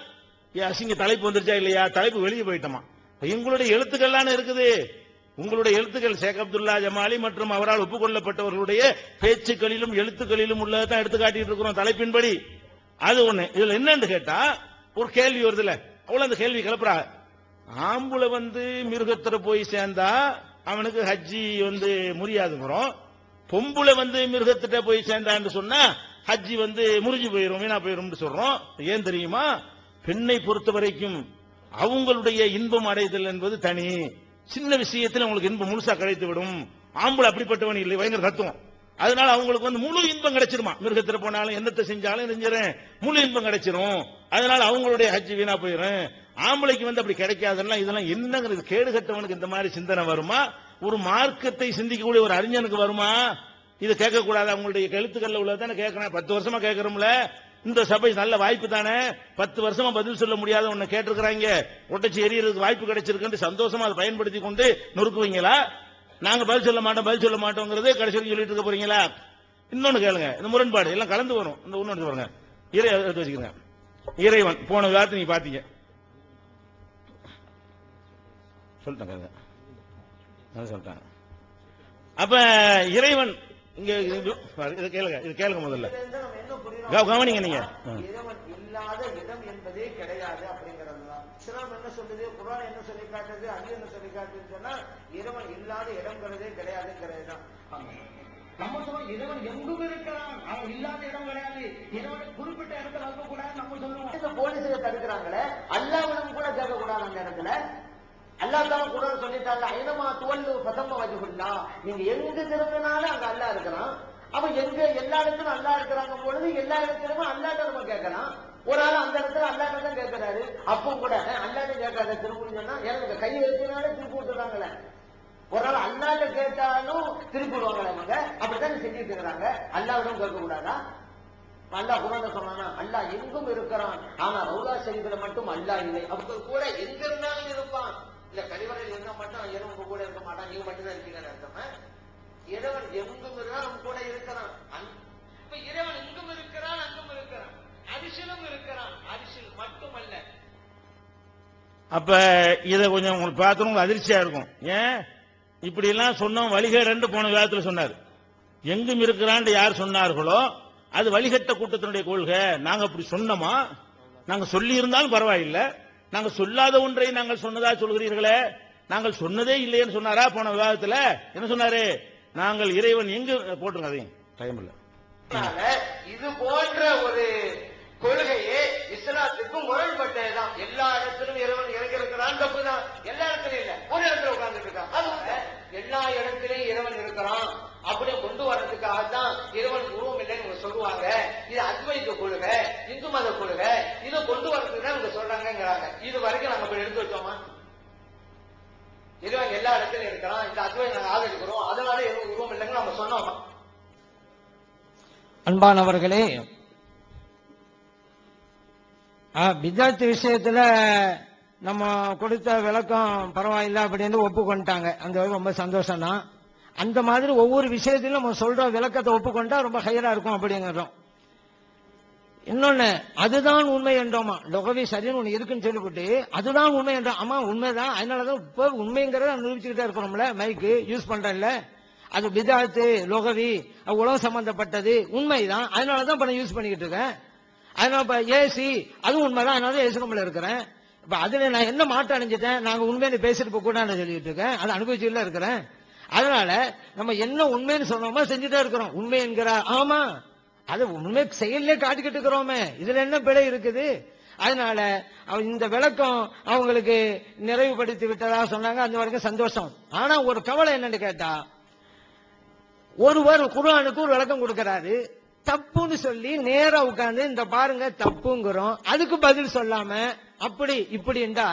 அசிங்க தலைப்பு வந்துருச்சா இல்லையா? தலைப்பு வெளியே போயிட்டோமா? எங்களுடைய எழுத்துக்கள்லாம் இருக்குது. உங்களுடைய எழுத்துக்கள் ஷேக் அப்துல்லா ஜமாலி மற்றும் அவரால் ஒப்புக்கொள்ளப்பட்டவர்களுடைய பேச்சுக்களிலும் எழுத்துக்களிலும் உள்ளதான் எடுத்து காட்டிட்டு இருக்கிறோம் தலைப்பின்படி. அது ஒண்ணு. இதுல என்னன்னு கேட்டா, ஒரு கேள்வி வருதுல, அவ்வளவு அந்த கேள்வி கிளப்புறா. ஆம்புல மிருகத்துல போய் சேர்ந்தா அவனுக்கு ஹஜ்ஜி முறியாதுங்கிறோம், பொம்புல மிருகத்திட்ட போய் சேர்ந்தான்னு சொன்னா ஹஜ்ஜி முறிஞ்சு போயிரும், வீணா போயிரும் சொல்றோம். ஏன் தெரியுமா? பெண்ணை பொறுத்த வரைக்கும் அவங்களுடைய இன்பம் அடைதல் என்பது தனி. சின்ன விஷயத்தில் உங்களுக்கு இன்பம் முழுசா கிடைத்து விடும். ஆம்பளை அப்படிப்பட்டவன் இல்லை, பயங்கர தத்துவம். அதனால அவங்களுக்கு முழு இன்பம் கிடைச்சிருமா, மிருகத்தில் போனாலும் என்னத்தை செஞ்சாலும் செஞ்சிடும், முழு இன்பம் கிடைச்சிரும். அதனால அவங்களுடைய ஹஜ்ஜி வீணா போயிடும். ஆம்பளைக்கு அப்படி கிடைக்காதெல்லாம் இதெல்லாம் என்னங்கிறது கேடு கட்டவனுக்கு இந்த மாதிரி சிந்தனை வருமா? ஒரு மார்க்கத்தை சிந்திக்கக்கூடிய ஒரு அறிஞனுக்கு வருமா? இது கேட்கக்கூடாது. அவங்களுடைய எழுத்துக்கள்ல உள்ளதானே கேட்கணும். 10 வருஷமா கேட்கறோம்ல, இந்த சபை நல்ல வாய்ப்பு தானே. 10 வருஷமா பதில் சொல்ல முடியாத ஒண்ணு கேட்டிருக்கிறாங்க, ஒட்டச்சி எரியறதுக்கு வாய்ப்பு கிடைச்சிருக்கு, சந்தோஷமா அதை பயன்படுத்தி கொண்டு நொறுக்குவீங்களா? நாங்க பதில் சொல்ல மாட்டோங்கிறது கடைசி வரைக்கும் சொல்லிட்டு இருக்க போறீங்களா? இன்னொன்னு கேளுங்க, இந்த முரண்பாடு எல்லாம் கலந்து வரும். இந்த இன்னொன்று பாருங்க, எடுத்து வச்சுக்கிறேங்க. இறைவன் போன விவாதத்தை நீங்க பாத்தீங்க, சொல்லிட்டாங்க. அப்ப இறைவன் இங்க கேளுங்க முதல்ல கவனிங்க. நீங்க இறைவன் இல்லாத இடம் என்பதே கிடையாது அப்படிங்கறதுதான் இஸ்லாம் என்ன சொல்லுது, குர்ஆன் என்ன சொல்லி காட்டுது, ஹதீஸ் என்ன சொல்லி காட்டுதுன்னு சொன்னா இறைவன் இல்லாத இடம்ங்கிறதே கிடையாதுங்கிறது தான். நம்ம சொல்லுவோம் இறைவன் எங்கும் இருக்கிறான், அவன் இல்லாத இடம் கிடையாது, இறைவன் குறிப்பிட்ட இடத்துல இருக்கக்கூடாது நம்ம சொல்லுவோம். இந்த போலீஸை தடுக்கிறாங்களே, அல்லாஹ்விடம் கூட கேட்கக்கூடாது அந்த இடத்துல. அல்லாஹ் தான் கூட சொல்லிட்டாங்க, ஐனமா துவல்லு ஃபதம்ம வஜ்ஹுல்லாஹ், நீங்க எங்க திரும்பினாலும் அங்க அல்லாஹ் இருக்கிறான். அப்ப எங்க எல்லா இடத்துலும் அல்லாஹ் இருக்கிறாங்க பொழுது எல்லா இடத்துலயும் அல்லாஹ்ட்ட நம்ம கேட்கலாம். ஒரு ஆள் அந்த இடத்துல அல்லாஹ்ட்ட தான் கேட்கிறாரு, அப்போ கூட அல்லாஹ்ட்ட கேட்காத திருப்பி சொன்னா எனக்கு கை வச்சுனாலே திருப்பி விட்டுறாங்களே. ஒரு ஆள் அல்லாஹ்ட்ட கேட்டாலும் திருப்பி விடுவாங்களே அவங்க, அப்படித்தான் செஞ்சுட்டு இருக்கிறாங்க. அல்லாஹ்விடம் கேட்க கூடாதா? அல்லாஹ் குர்ஆன்ல சொன்னானா, அல்லாஹ் எங்கும் இருக்கிறான், ஆனா ரவுலா ஷரீஃப்ல மட்டும் அல்லாஹ் இல்லை. அப்ப கூட எங்க இருந்தாலும் இருப்பான். இல்ல கழிவறையில் இருந்தா மட்டும் இறைவன் கூட இருக்க மாட்டான், நீங்க மட்டும் தான் இருக்கீங்கன்னு அர்த்தமா? இறைவன் எங்கும் இருந்தால் நம்ம கூட இருக்கிறான். இப்ப இறைவன் எங்கும் இருக்கிறான், அங்கும் இருக்கிறான், அரிசிலும் இருக்கிறான், அரிசில் மட்டுமல்ல. அப்ப இத கொஞ்சம் உங்களுக்கு பார்த்தவங்க அதிர்ச்சியா இருக்கும். ஏன் இப்படி எல்லாம் சொன்னோம்? வழிகேடு போன விவாதத்தில் சொன்னார். எங்கும் இருக்கிறான் யார் சொன்னார்களோ அது வழிகட்ட கூட்டத்தினுடைய கொள்கை. நாங்க அப்படி சொன்னோமா? நாங்க சொல்லி இருந்தாலும் பரவாயில்லை, நாங்க சொல்லாத ஒன்றை நாங்கள் சொன்னதா சொல்கிறீர்களே. நாங்கள் சொன்னதே இல்லைன்னு சொன்னாரா? போன விவாதத்தில் என்ன சொன்னாரு? நாங்கள் இறைவன் எங்கு போட்டுருங்க, அதையும் டைம் இல்ல. இது போன்ற ஒரு கொள்கையே இஸ்லாத்துக்கு முரண்பட்டதுதான். எல்லா இடத்திலும் இறைவன் இறங்கியிருக்கிறான், தப்புதான். எல்லா இடத்துலயும் இல்ல, ஒரு இடத்துல உட்கார்ந்துட்டு இருக்கான். அது எல்லா இடத்திலையும் இறைவன் இருக்கிறான் அப்படியே கொண்டு வர்றதுக்காகத்தான் இறைவன் உருவம் இல்லைன்னு சொல்லுவாங்க. இது அத்வைத கொள்கை. இறைவன் எல்லா இடத்துலயும் இருக்கிறான், இந்த அதுவை நாங்க ஆதரிக்கிறோம், அதனால எதுவும் உருவம் இல்லைன்னு நம்ம சொன்னோம். அன்பானவர்களே, பிதாத் விஷயத்துல நம்ம கொடுத்த விளக்கம் பரவாயில்ல அப்படின்னு ஒப்புக்கொண்டாங்க. அந்த ரொம்ப சந்தோஷம் தான். அந்த மாதிரி ஒவ்வொரு விஷயத்திலும் நம்ம சொல்ற விளக்கத்தை ஒப்புக்கொண்டா ரொம்ப ஹையரா இருக்கும் அப்படிங்கிறோம். இன்னொன்னு, அதுதான் உண்மை என்றோமா, லொகவி சரின்னு ஒண்ணு இருக்குன்னு சொல்லிவிட்டு அதுதான் உண்மை என்றோம். ஆமா உண்மைதான், அதனாலதான் இப்ப உண்மைங்கிறத நிரூபிச்சுக்கிட்டே இருக்கிறோம்ல, மைக்கு யூஸ் பண்றேன்ல, அது பிதாத்து லொகவி உலகம் சம்பந்தப்பட்டது உண்மைதான், அதனாலதான் இப்ப நான் யூஸ் பண்ணிக்கிட்டு இருக்கேன். அதனால இப்ப ஏசி அதுவும் உண்மைதான், அதனால ஏசி ரூம்ல இருக்கிறேன். இப்ப அதுல நான் என்ன மாற்றம் அடைஞ்சிட்டேன், நாங்க உண்மையில பேசிட்டு கூட நான் சொல்லிட்டு இருக்கேன், அதை அனுபவிச்சுல இருக்கிறேன். அதனால நம்ம என்ன உண்மைன்னு சொன்னோமோ செஞ்சுட்டே இருக்கிறோம். உண்மை என்கிறார், ஆமா அது உண்மை செயலே காட்டிக்கிட்டு இருக்கிறோமே, இதுல என்ன பிழை இருக்குது? அதனால இந்த விளக்கம் அவங்களுக்கு நிறைவுபடுத்தி விட்டதா சொன்னாங்க. அந்த வரைக்கும் சந்தோஷம். ஆனா ஒரு கவலை என்னன்னு கேட்டா, ஒருவர் குர்ஆனுக்கு ஒரு விளக்கம் கொடுக்கிறாரு, தப்புன்னு சொல்லி நேரா உட்கார்ந்து இந்த பாருங்க தப்புங்கிறோம், அதுக்கு பதில் சொல்லாம அப்படி இப்படின்றா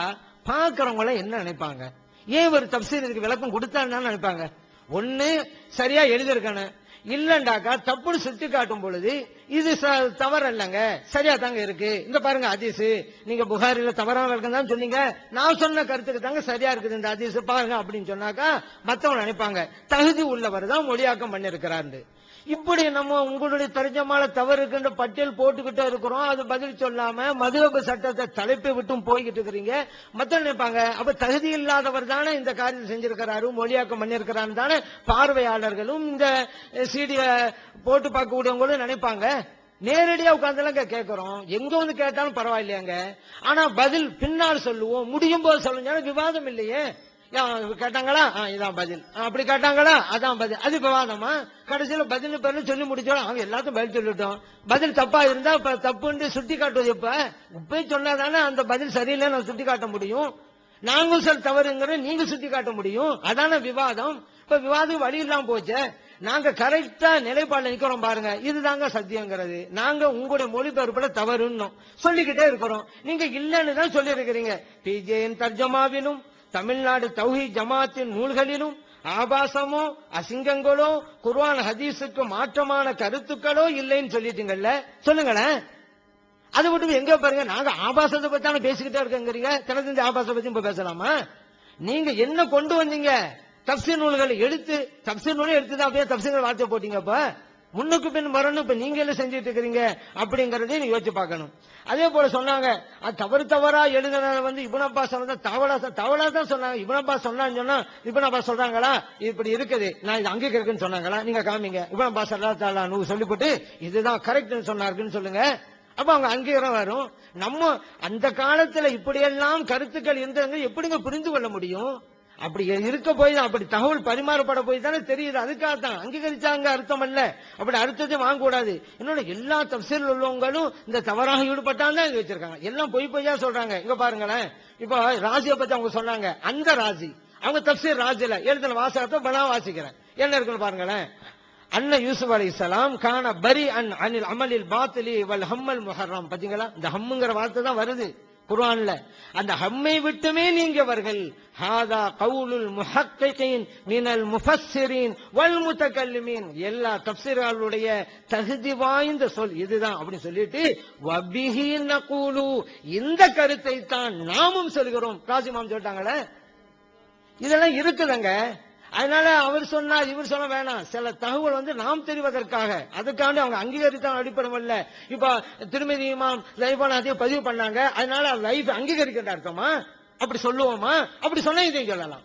பாக்குறவங்கள என்ன நினைப்பாங்க? ஏன் ஒரு தப்சீர் இதுக்கு விளக்கம் கொடுத்தான்னு நினைப்பாங்க. ஒண்ணு சரியா எழுதிருக்கணும், இல்லண்டாக்கா தப்புன்னு சுட்டி காட்டும் பொழுது இது தவறு இல்லங்க, சரியா தாங்க இருக்கு, இந்த பாருங்க ஹதீஸ், நீங்க புகாரில தவறான விளக்கம் தான் சொன்னீங்க, நான் சொன்ன கருத்துக்கு தாங்க சரியா இருக்குது இந்த ஹதீஸ் பாருங்க அப்படின்னு சொன்னாக்கா மத்தவங்க நினைப்பாங்க தகுதி உள்ளவர் தான் மொழியாக்கம் பண்ணிருக்கிறாரு. இப்படி நம்ம உங்களுடைய தர்ஜமால தவறு இருக்கின்ற பட்டியல் போட்டுக்கிட்டே இருக்கிறோம், அது பதில் சொல்லாம மதுஹப் சட்டத்தை தலைப்பை விட்டும் போய்கிட்டு இருக்கிறீங்க. மத்த நினைப்பாங்க அப்ப தகுதி இல்லாதவர் தானே இந்த காரியம் செஞ்சிருக்கிறாரு, மொழியாக்கம் பண்ணிருக்கிறாரு தானே பார்வையாளர்களும் இந்த சீடிய போட்டு பார்க்கக்கூடியவங்களும் நினைப்பாங்க. நேரடியா உட்கார்ந்து கேட்கிறோம், எங்க வந்து கேட்டாலும் பரவாயில்லையாங்க, ஆனா பதில் பின்னால் சொல்லுவோம், முடியும் போது சொல்லுங்க, விவாதம் இல்லையே. கேட்டாங்களா இதான் பதில், அப்படி கேட்டாங்களா அதான் பதில், அது விவாதமா? கடைசியில பதில் பேர்ல சொல்லி முடிச்சோம், அவங்க எல்லாத்தையும் பதில் சொல்லிட்டோம். பதில் தப்பா இருந்தா இப்ப தப்புன்னு சுட்டி காட்டுவது இப்ப சொன்னாதானே அந்த பதில் சரியில்லை நான் சுட்டி காட்ட முடியும். நாங்களும் சில தவறுங்கிற நீங்க சுட்டி காட்ட முடியும், அதான விவாதம். இப்ப விவாதம் வழி இல்லாம போச்சு. நாங்க கரெக்டா நிலைப்பாடுல நிக்கிறோம் பாருங்க, இதுதாங்க சத்தியங்கிறது. நாங்க உங்களுடைய மொழிபெயர்ப்புல தவறுன்னு சொல்லிக்கிட்டே இருக்கிறோம், நீங்க இல்லன்னு தான் சொல்லி இருக்கிறீங்க. பிஜேயின் தர்ஜமாவிலும் தமிழ்நாடு தௌஹீத் ஜமாத்தின் நூல்களிலும் ஆபாசமோ அசிங்கங்களோ குர்ஆன் ஹதீஸுக்கு மாற்றமான கருத்துக்களோ இல்லைன்னு சொல்லிட்டீங்கல்ல, சொல்லுங்களேன். அதை விட்டு எங்க பாருங்க, நாங்க ஆபாசத்தை பத்தி பேசிக்கிட்டே இருக்கீங்க, தினத்தந்தி ஆபாசத்தை பத்தி இப்ப பேசலாமா? நீங்க என்ன கொண்டு வந்தீங்க? தப்சீர் நூல்களை எடுத்து, தப்சீர் நூலை எடுத்துதான் அப்படியே தப்சீர் வார்த்தை போட்டீங்க. இப்ப முன்னுக்கு பின் வரணும், இப்ப நீங்க என்ன செஞ்சுட்டு இருக்கிறீங்க அப்படிங்கறதையும் நீங்க யோசிச்சு பார்க்கணும். அதே போல சொன்னாங்க, அது தவறா எழுதுன இப்னு அப்பாஸ் தவளா தான் சொன்னாங்க. இப்னு அப்பாஸ் சொன்னான்னு சொன்னா இப்னு அப்பாஸ் சொல்றாங்களா இப்படி இருக்குது, நான் இது அங்கீகரிக்குன்னு சொன்னாங்களா? நீங்க காமிங்க. இப்னு அப்பாஸ் அல்லாஹ் சொல்லிவிட்டு இதுதான் கரெக்ட்னு சொன்னாருன்னு சொல்லுங்க, அப்ப அவங்க அங்கீகாரம் வரும். நம்ம அந்த காலத்துல இப்படியெல்லாம் கருத்துக்கள் இருந்தவங்க எப்படிங்க புரிந்து கொள்ள முடியும்? அப்படி இருக்க போய் தான், அப்படி தகவல் பரிமாறப்பட போய் தானே தெரியுது. அதுக்காகத்தான் அங்கீகரிச்சாங்க அர்த்தம் அல்ல, அப்படி அர்த்தத்தை வாங்கக்கூடாது. இன்னொன்னு, எல்லா தப்சீர் உள்ளவங்களும் இந்த தவறாக ஈடுபட்டான்னு தான் வச்சிருக்காங்க, எல்லாம் பொய்யா சொல்றாங்க. இங்க பாருங்களேன், இப்ப ராசியை பத்தி அவங்க சொன்னாங்க, அந்த ராசி அவங்க தப்சீர் ராஜில எழுதின வாசகத்தை பலா வாசிக்கிறேன், என்ன இருக்குன்னு பாருங்களேன். அன்ன யூசுப் அலைஹிஸ்ஸலாம் கான பரி அனில் அமலில் பாத்திலி வல் ஹம்மல் முஹர்ரம். பாத்தீங்களா, இந்த ஹம்முங்கிற வார்த்தை தான் வருது குர்ஆன்ல. அந்த ஹம்மை விட்டுமே நீங்கவர்கள். ஹாதா கவுலுல் முஹக்கிகீன் மினல் முஃபஸ்ஸிரீன் வல் முத்தகல்லிமீன். எல்லா தஃப்ஸீர்களுடைய தகுதி வாய்ந்த சொல் இதுதான் அப்படி சொல்லிட்டு வபிஹி நகூலு, இந்த கருத்தை தான் நாமும் சொல்கிறோம். காசிமாம் சொல்லிட்டாங்களே, இதெல்லாம் இருக்குதுங்க. அதனால அவர் சொன்னார் இவர் சொல்ல வேணாம், சில தகவல் நாம் தெரிவதற்காக, அதுக்காண்டி அவங்க அங்கீகரித்தான் அடிப்படை இல்ல. இப்ப திருமதி இமாம் லைஃபான அதையும் பதிவு பண்ணாங்க, அதனால லைஃப் அங்கீகரிக்கின்ற அர்த்தமா? அப்படி சொல்லுவோமா? அப்படி சொன்னா இதையும் சொல்லலாம்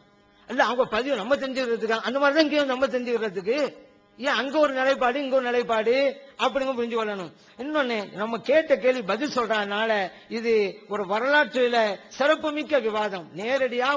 இல்ல, அவங்க பதிவு நம்ம தெரிஞ்சுக்கிறதுக்கு அந்த மாதிரிதான் இங்கேயும் நம்ம தெரிஞ்சுக்கிறதுக்கு. ஏன் அங்க ஒரு நிலைப்பாடு இங்க ஒரு நிலைப்பாடு அப்படிங்க புரிஞ்சு கொள்ளணும். இன்னொன்னு, நம்ம கேட்ட கேள்வி பதில் சொல்றதுனால இது ஒரு வரலாற்றில சிறப்புமிக்க விவாதம். நேரடியா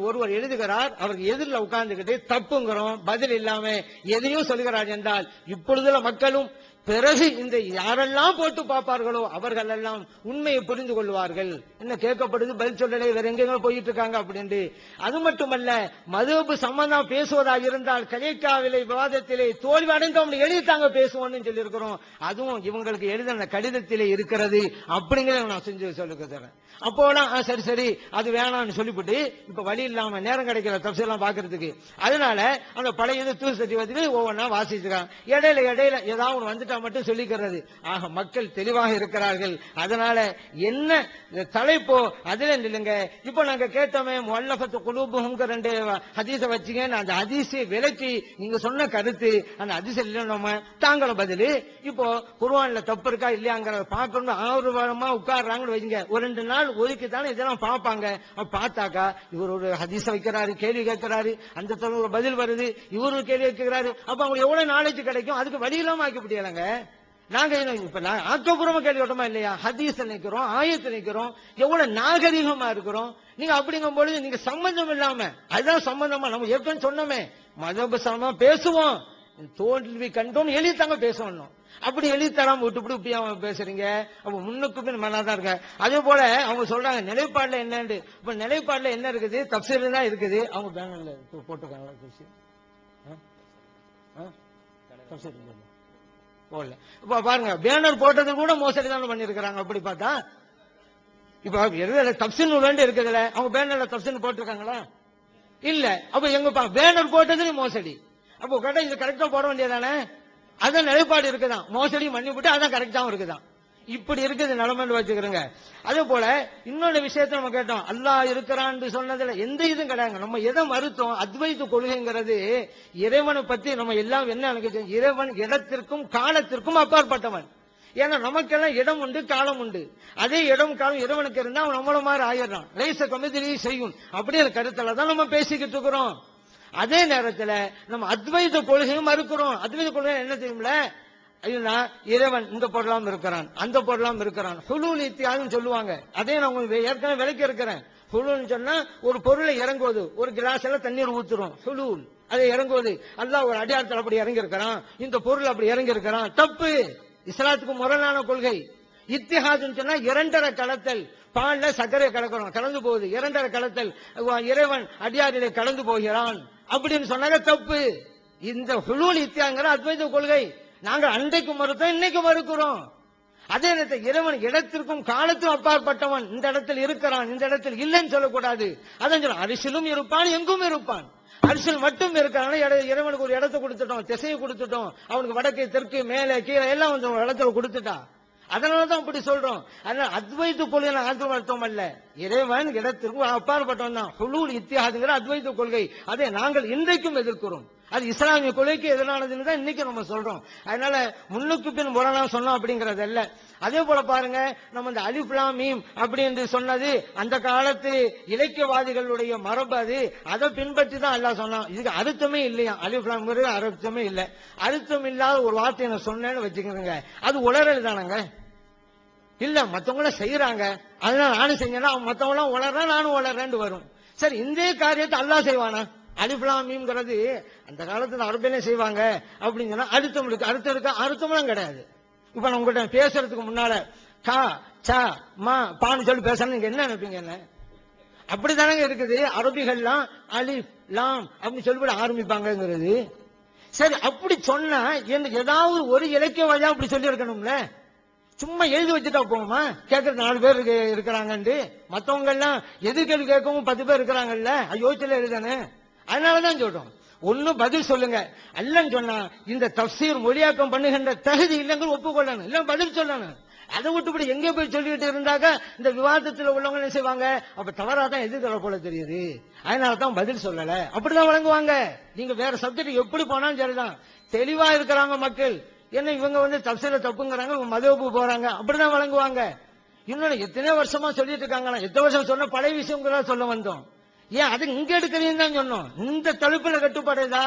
ஒருவர் எழுதுகிறார், அவருக்கு எதிரில் உட்கார்ந்துகிட்டு தப்புங்கிறோம், பதில் இல்லாம எதையும் சொல்கிறார் என்றால் இப்பொழுதுள்ள மக்களும் பிறகு இந்த யாரெல்லாம் போட்டு பார்ப்பார்களோ அவர்கள் எல்லாம் உண்மையை புரிந்து கொள்வார்கள். என்ன கேட்கப்படுது, பதில் சொல்லலை, வேற எங்கெங்க போயிட்டு இருக்காங்க அப்படின்ட்டு. அது மட்டுமல்ல, மதுஹப் சம்பந்தம் பேசுவதாக இருந்தால் கலிக்காவிலே விவாதத்திலே தோல்வி அடைந்தோம் எழுதித்தாங்க பேசுவோம்னு சொல்லி இருக்கிறோம். அதுவும் இவங்களுக்கு எழுதின கடிதத்திலே இருக்கிறது அப்படிங்கிறத நான் செஞ்சு சொல்லுங்க தரேன். அப்போலாம் சரி சரி அது வேணாம்னு சொல்லிவிட்டு இப்ப வழி இல்லாம நேரம் கிடைக்கல தப்சீர்லாம் பாக்குறதுக்கு. அதனால அந்த பழைய இது தூள் சட்டி வந்து ஒவ்வொன்றா வாசிச்சுக்காங்க. இடையில இடையில ஏதாவது ஒன்று வந்துட்டா மட்டும் சொல்லிக்கிறது. ஆக மக்கள் தெளிவாக இருக்கிறார்கள். அதனால என்ன தலைப்போ அதுல இல்லைங்க. இப்ப நாங்க கேட்டோமே முஅல்லஃபத்து குலூபுஹும் 2 ஹதீஸை வச்சுங்க. அந்த ஹதீஸை விலக்கி நீங்க சொன்ன கருத்து அந்த ஹதீஸ் இல்லைன்னு தாங்கள பதில். இப்போ குர்ஆன்ல தப்பு இருக்கா இல்லையாங்கிறத பார்க்கணும். ஆர்வமா உட்கார்றாங்கன்னு வைங்க. ஒரு 2 நாள் ஒதுக்கித்தானே இதெல்லாம் பார்ப்பாங்க. பார்த்தாக்கா இவர் ஒரு ஹதீஸ் வைக்கிறாரு, கேள்வி கேட்கிறாரு, அந்த ஒரு பதில் வருது, இவரு கேள்வி கேட்கிறாரு. அப்ப அவங்களுக்கு எவ்வளவு நாலேஜ் கிடைக்கும்? அதுக்கு வழி இல்லாம ஆக்கி முடியலங்க. நாங்க இப்ப ஆக்கப்பூர்வமா கேள்வி கேட்டோமா இல்லையா? ஹதீஸ் நினைக்கிறோம், ஆயத்து நினைக்கிறோம், எவ்வளவு நாகரிகமா இருக்கிறோம். நீங்க அப்படிங்கும் பொழுது நீங்க சம்பந்தம் இல்லாம அதுதான் சம்பந்தமா நம்ம ஏற்கனவே சொன்னோமே மதப சம்பந்தமா பேசுவோம். தோல்வி கண்டோம் எழுதித்தாங்க பேசணும். அப்படி எழுதி தராம விட்டு பேசுறீங்க. அப்ப முன்னுக்கு பின் மனாதான் இருக்க. அதே போல அவங்க சொல்றாங்க நிலைப்பாடுல என்னன்னு. இப்ப நிலைப்பாடுல என்ன இருக்குது? தப்சீர் தான் இருக்குது. அவங்க பேனர்ல போட்டுருக்காங்க போடல. இப்ப பாருங்க பேனர் போட்டது கூட மோசடி தான் பண்ணிருக்கிறாங்க. அப்படி பார்த்தா இப்ப தப்சீர் நூல் இருக்குதுல அவங்க பேனர்ல தப்சீர் போட்டிருக்காங்களா? இல்ல. அப்ப எங்க பேனர் போட்டது மோசடி. அப்போ கேட்டா இது கரெக்டா போட வேண்டியதானே? அதான் நிலைப்பாடு இருக்குதான். மோசடி மன்னிவிட்டு அதான் கரெக்டாவும் இருக்குதான். இப்படி இருக்குது நிலைமைன்னு வச்சுக்கிறோங்க. அதே போல இன்னொரு விஷயத்த நம்ம கேட்டோம். அல்லாஹ் இருக்கிறான்னு சொன்னதுல எந்த இதுவும் கிடையாது. நம்ம எதை மறுத்தோம்? அத்வைத கொள்கைங்கிறது இறைவனை பத்தி நம்ம எல்லாம் என்ன நினைக்கிறோம்? இறைவன் இடத்திற்கும் காலத்திற்கும் அப்பாற்பட்டவன். ஏன்னா நமக்கெல்லாம் இடம் உண்டு, காலம் உண்டு. அதே இடம் காலம் இறைவனுக்கு இருந்தா அவன் நம்மள மாதிரி ஆயிடுறான். லைச கமிதிலேயே செய்யும் அப்படிங்கிற கருத்துல தான் நம்ம பேசிக்கிட்டு இருக்கிறோம். அதே நேரத்தில் நம்ம அத்வைத கொள்கையும் மறுக்கிறோம். அத்வைத கொள்கை என்ன தெரியுமில? இறைவன் இந்த பொருளாம் இருக்கிறான், அந்த பொருளாம் இருக்கிறான், ஹுலூல் இத்தியாதுன்னு சொல்லுவாங்க. அதே நான் ஏற்கனவே விளக்கி இருக்கிறேன். ஹுலூல் சொன்னா ஒரு பொருளை இறங்குவது, ஒரு கிளாஸ்ல தண்ணீர் ஊத்துறோம், ஹுலூல் அதை இறங்குவது. அல்லாஹ் ஒரு அடியாரத்தில் அப்படி இறங்கி இருக்கிறான், இந்த பொருள் அப்படி இறங்கி இருக்கிறான். தப்பு. இஸ்லாத்துக்கு முரணான கொள்கை. இத்திஹாதுன்னு சொன்னா 2.5 கலத்தல். பால்ல சர்க்கரை கலக்கிறோம், கலந்து போகுது. 2.5 கலத்தல். இறைவன் அடியாரிலே கலந்து போகிறான் அப்படின்னு சொன்னாங்க தப்பு. இந்த ஹுலூல் இத்தியாங்கிற அத்வைத கொள்கை நாங்க அன்றைக்கு மறுத்தோம், இன்னைக்கு மறுக்கிறோம். அதே நேரத்தில் இறைவன் இடத்திற்கும் காலத்திற்கும் அப்பாற்பட்டவன். இந்த இடத்தில் இருக்கிறான், இந்த இடத்தில் இல்லைன்னு சொல்லக்கூடாது. அதான் சொல்ல அரிசிலும் இருப்பான், எங்கும் இருப்பான். அரிசில் மட்டும் இருக்கிறான். இறைவனுக்கு ஒரு இடத்தை கொடுத்துட்டோம், திசையை கொடுத்துட்டோம். அவனுக்கு வடக்கு தெற்கு மேலே கீழே எல்லாம் வந்து இடத்துல கொடுத்துட்டா. அதனாலதான் அப்படி சொல்றோம். அதனால அத்வைத கொள்கை அர்த்தம் அல்ல. இறைவன் இடத்திற்கும் அப்பாற்பட்டவன் தான். ஹுலூல் இத்திஹாதுங்கிற அத்வைத கொள்கை அதை நாங்கள் இன்றைக்கும் எதிர்க்கிறோம். அது இஸ்லாமிய கொள்கைக்கு எதிரானதுன்னு தான் இன்னைக்கு நம்ம சொல்றோம். அதனால முன்னுக்கு பின் முரணா சொன்னோம் அப்படிங்கறது அல்ல. அதே போல பாருங்க, நம்ம இந்த அலிஃப் லாம் மீம் அப்படி என்று சொன்னது அந்த காலத்து இலக்கியவாதிகளுடைய மரபு. அது அதை பின்பற்றி தான் அல்லாஹ் சொன்னான். இதுக்கு அர்த்தமே இல்லையா? அலிஃப் லாம் அர்த்தமே இல்லை. அர்த்தம் இல்லாத ஒரு வார்த்தையை நான் சொன்னேன்னு வச்சுக்கிறேங்க, அது உளறல் தானங்க. இல்ல மத்தவங்கள செய்யறாங்க, அதனால நானும் செஞ்சேன்னா மத்தவங்க உளறா நானும் உளறேன்னு வரும். சரி, இந்த காரியத்தை அல்லாஹ் செய்வானா? அலிஃப் லாம் மீம்ங்கிறது அந்த காலத்துல அரபிலே செய்வாங்க அப்படின்னு சொன்னா அர்த்தம் இருக்கு. அர்த்தம் இருக்கா? அர்த்தம்லாம் கிடையாது. இப்ப நான் உங்கள்கிட்ட பேசுறதுக்கு முன்னால கா சா மா பான்னு சொல்லி பேசணும், நீங்க என்ன நினைப்பீங்க? என்ன அப்படித்தானங்க இருக்குது. அரபிகள்லாம் அலிஃப் லாம் அப்படின்னு சொல்லிவிட ஆரம்பிப்பாங்கிறது. சரி, அப்படி சொன்னா ஏதாவது ஒரு இலக்கியவாதியா அப்படி சொல்லி இருக்கணும்ல. சும்மா எழுதி வச்சுட்டா போகுமா? கேட்கறது 4 பேர் இருக்கிறாங்கன்னு. மத்தவங்க எல்லாம் எதிர்கேள்வி கேட்கவும் 10 பேர் இருக்கிறாங்கல்ல, யோசிச்சுல எழுதானே. அதனாலதான் சொல்றோம், ஒண்ணு பதில் சொல்லுங்க. அல்லன்னு சொன்னா இந்த தஃசீர் மொழியாக்கம் பண்ணுகின்ற தகுதி இல்லைங்க ஒப்புக்கொள்ளணும், இல்ல பதில் சொல்லணும். அதை விட்டுப்படி எங்கே போய் சொல்லிட்டு இருந்தாக்க இந்த விவாதத்தில் உள்ளவங்க என்ன செய்வாங்க? அப்ப தவறாதான் எதிர்கொள்ள போல தெரியுது, அதனாலதான் பதில் சொல்லல, அப்படிதான் வழங்குவாங்க. நீங்க வேற சப்ஜெக்ட் எப்படி போனாலும் சரிதான். தெளிவா இருக்கிறாங்க மக்கள். என்ன இவங்க வந்து தப்சீல தப்புங்கிறாங்க, மதுவப்பு போறாங்க, அப்படிதான் வழங்குவாங்க. இன்னொன்னு எத்தனை வருஷமா சொல்லிட்டு இருக்காங்களா? எத்தனை வருஷம் சொன்ன பழைய விஷயம் சொல்ல வந்தோம். ஏன் அது இங்க எடுக்கிறீங்கன்னு தான் சொன்னோம். இந்த தடுப்புல கட்டுப்பாடுதா?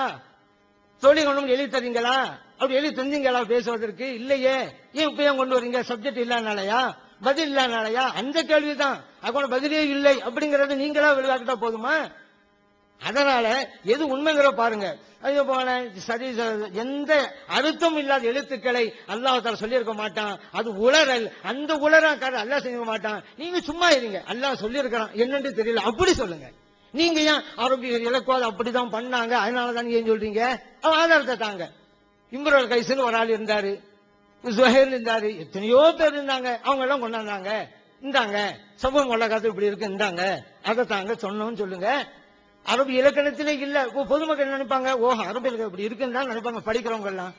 தொழில் கொண்டு எழுதி தரீங்களா? அப்படி எழுதி தந்தீங்களா பேசுவதற்கு? இல்லையே. ஏன் இப்ப ஏன் கொண்டு வரீங்க? சப்ஜெக்ட் இல்லாதனாலயா? பதில் இல்லாதனாலயா? அந்த கேள்விதான். அதோட பதிலே இல்லை அப்படிங்கறது நீங்களா வெளியாக்கிட்டா போதுமா? அதனால எது உண்மைங்கிற பாருங்க. அதே போல சரி எந்த அர்த்தம் இல்லாத எழுத்துக்களை அல்லாஹ் தஆலா சொல்லியிருக்க மாட்டான். அது உளறல். அந்த உளறாக்கார அல்லாஹ் செய்ய மாட்டான். நீங்க சும்மா இருங்க. அல்லாஹ் சொல்லியிருக்கிறான் என்னன்னு தெரியல அப்படி சொல்லுங்க. நீங்க ஏன் அரபியர் இலக்குவாது அப்படிதான் பண்ணாங்க அதனாலதான் ஏன் சொல்றீங்க? ஆதாரத்தை தாங்க. இம்ருல் கைஸ்னு ஒரு ஆள் இருந்தாரு, ஜுஹைர் இருந்தாரு, எத்தனையோ பேர் இருந்தாங்க. அவங்க எல்லாம் கொண்டாந்தாங்க. இந்தாங்க சமூக வழக்காத்து இப்படி இருக்கு, இந்தாங்க அதை தாங்க சொன்னோம்னு சொல்லுங்க. அரபு இலக்கணத்திலே இல்ல. பொதுமக்கள் நினைப்பாங்க, ஓ அரபு இலக்கணம் இப்படி இருக்குன்னு தான் நினைப்பாங்க படிக்கிறவங்க எல்லாம்.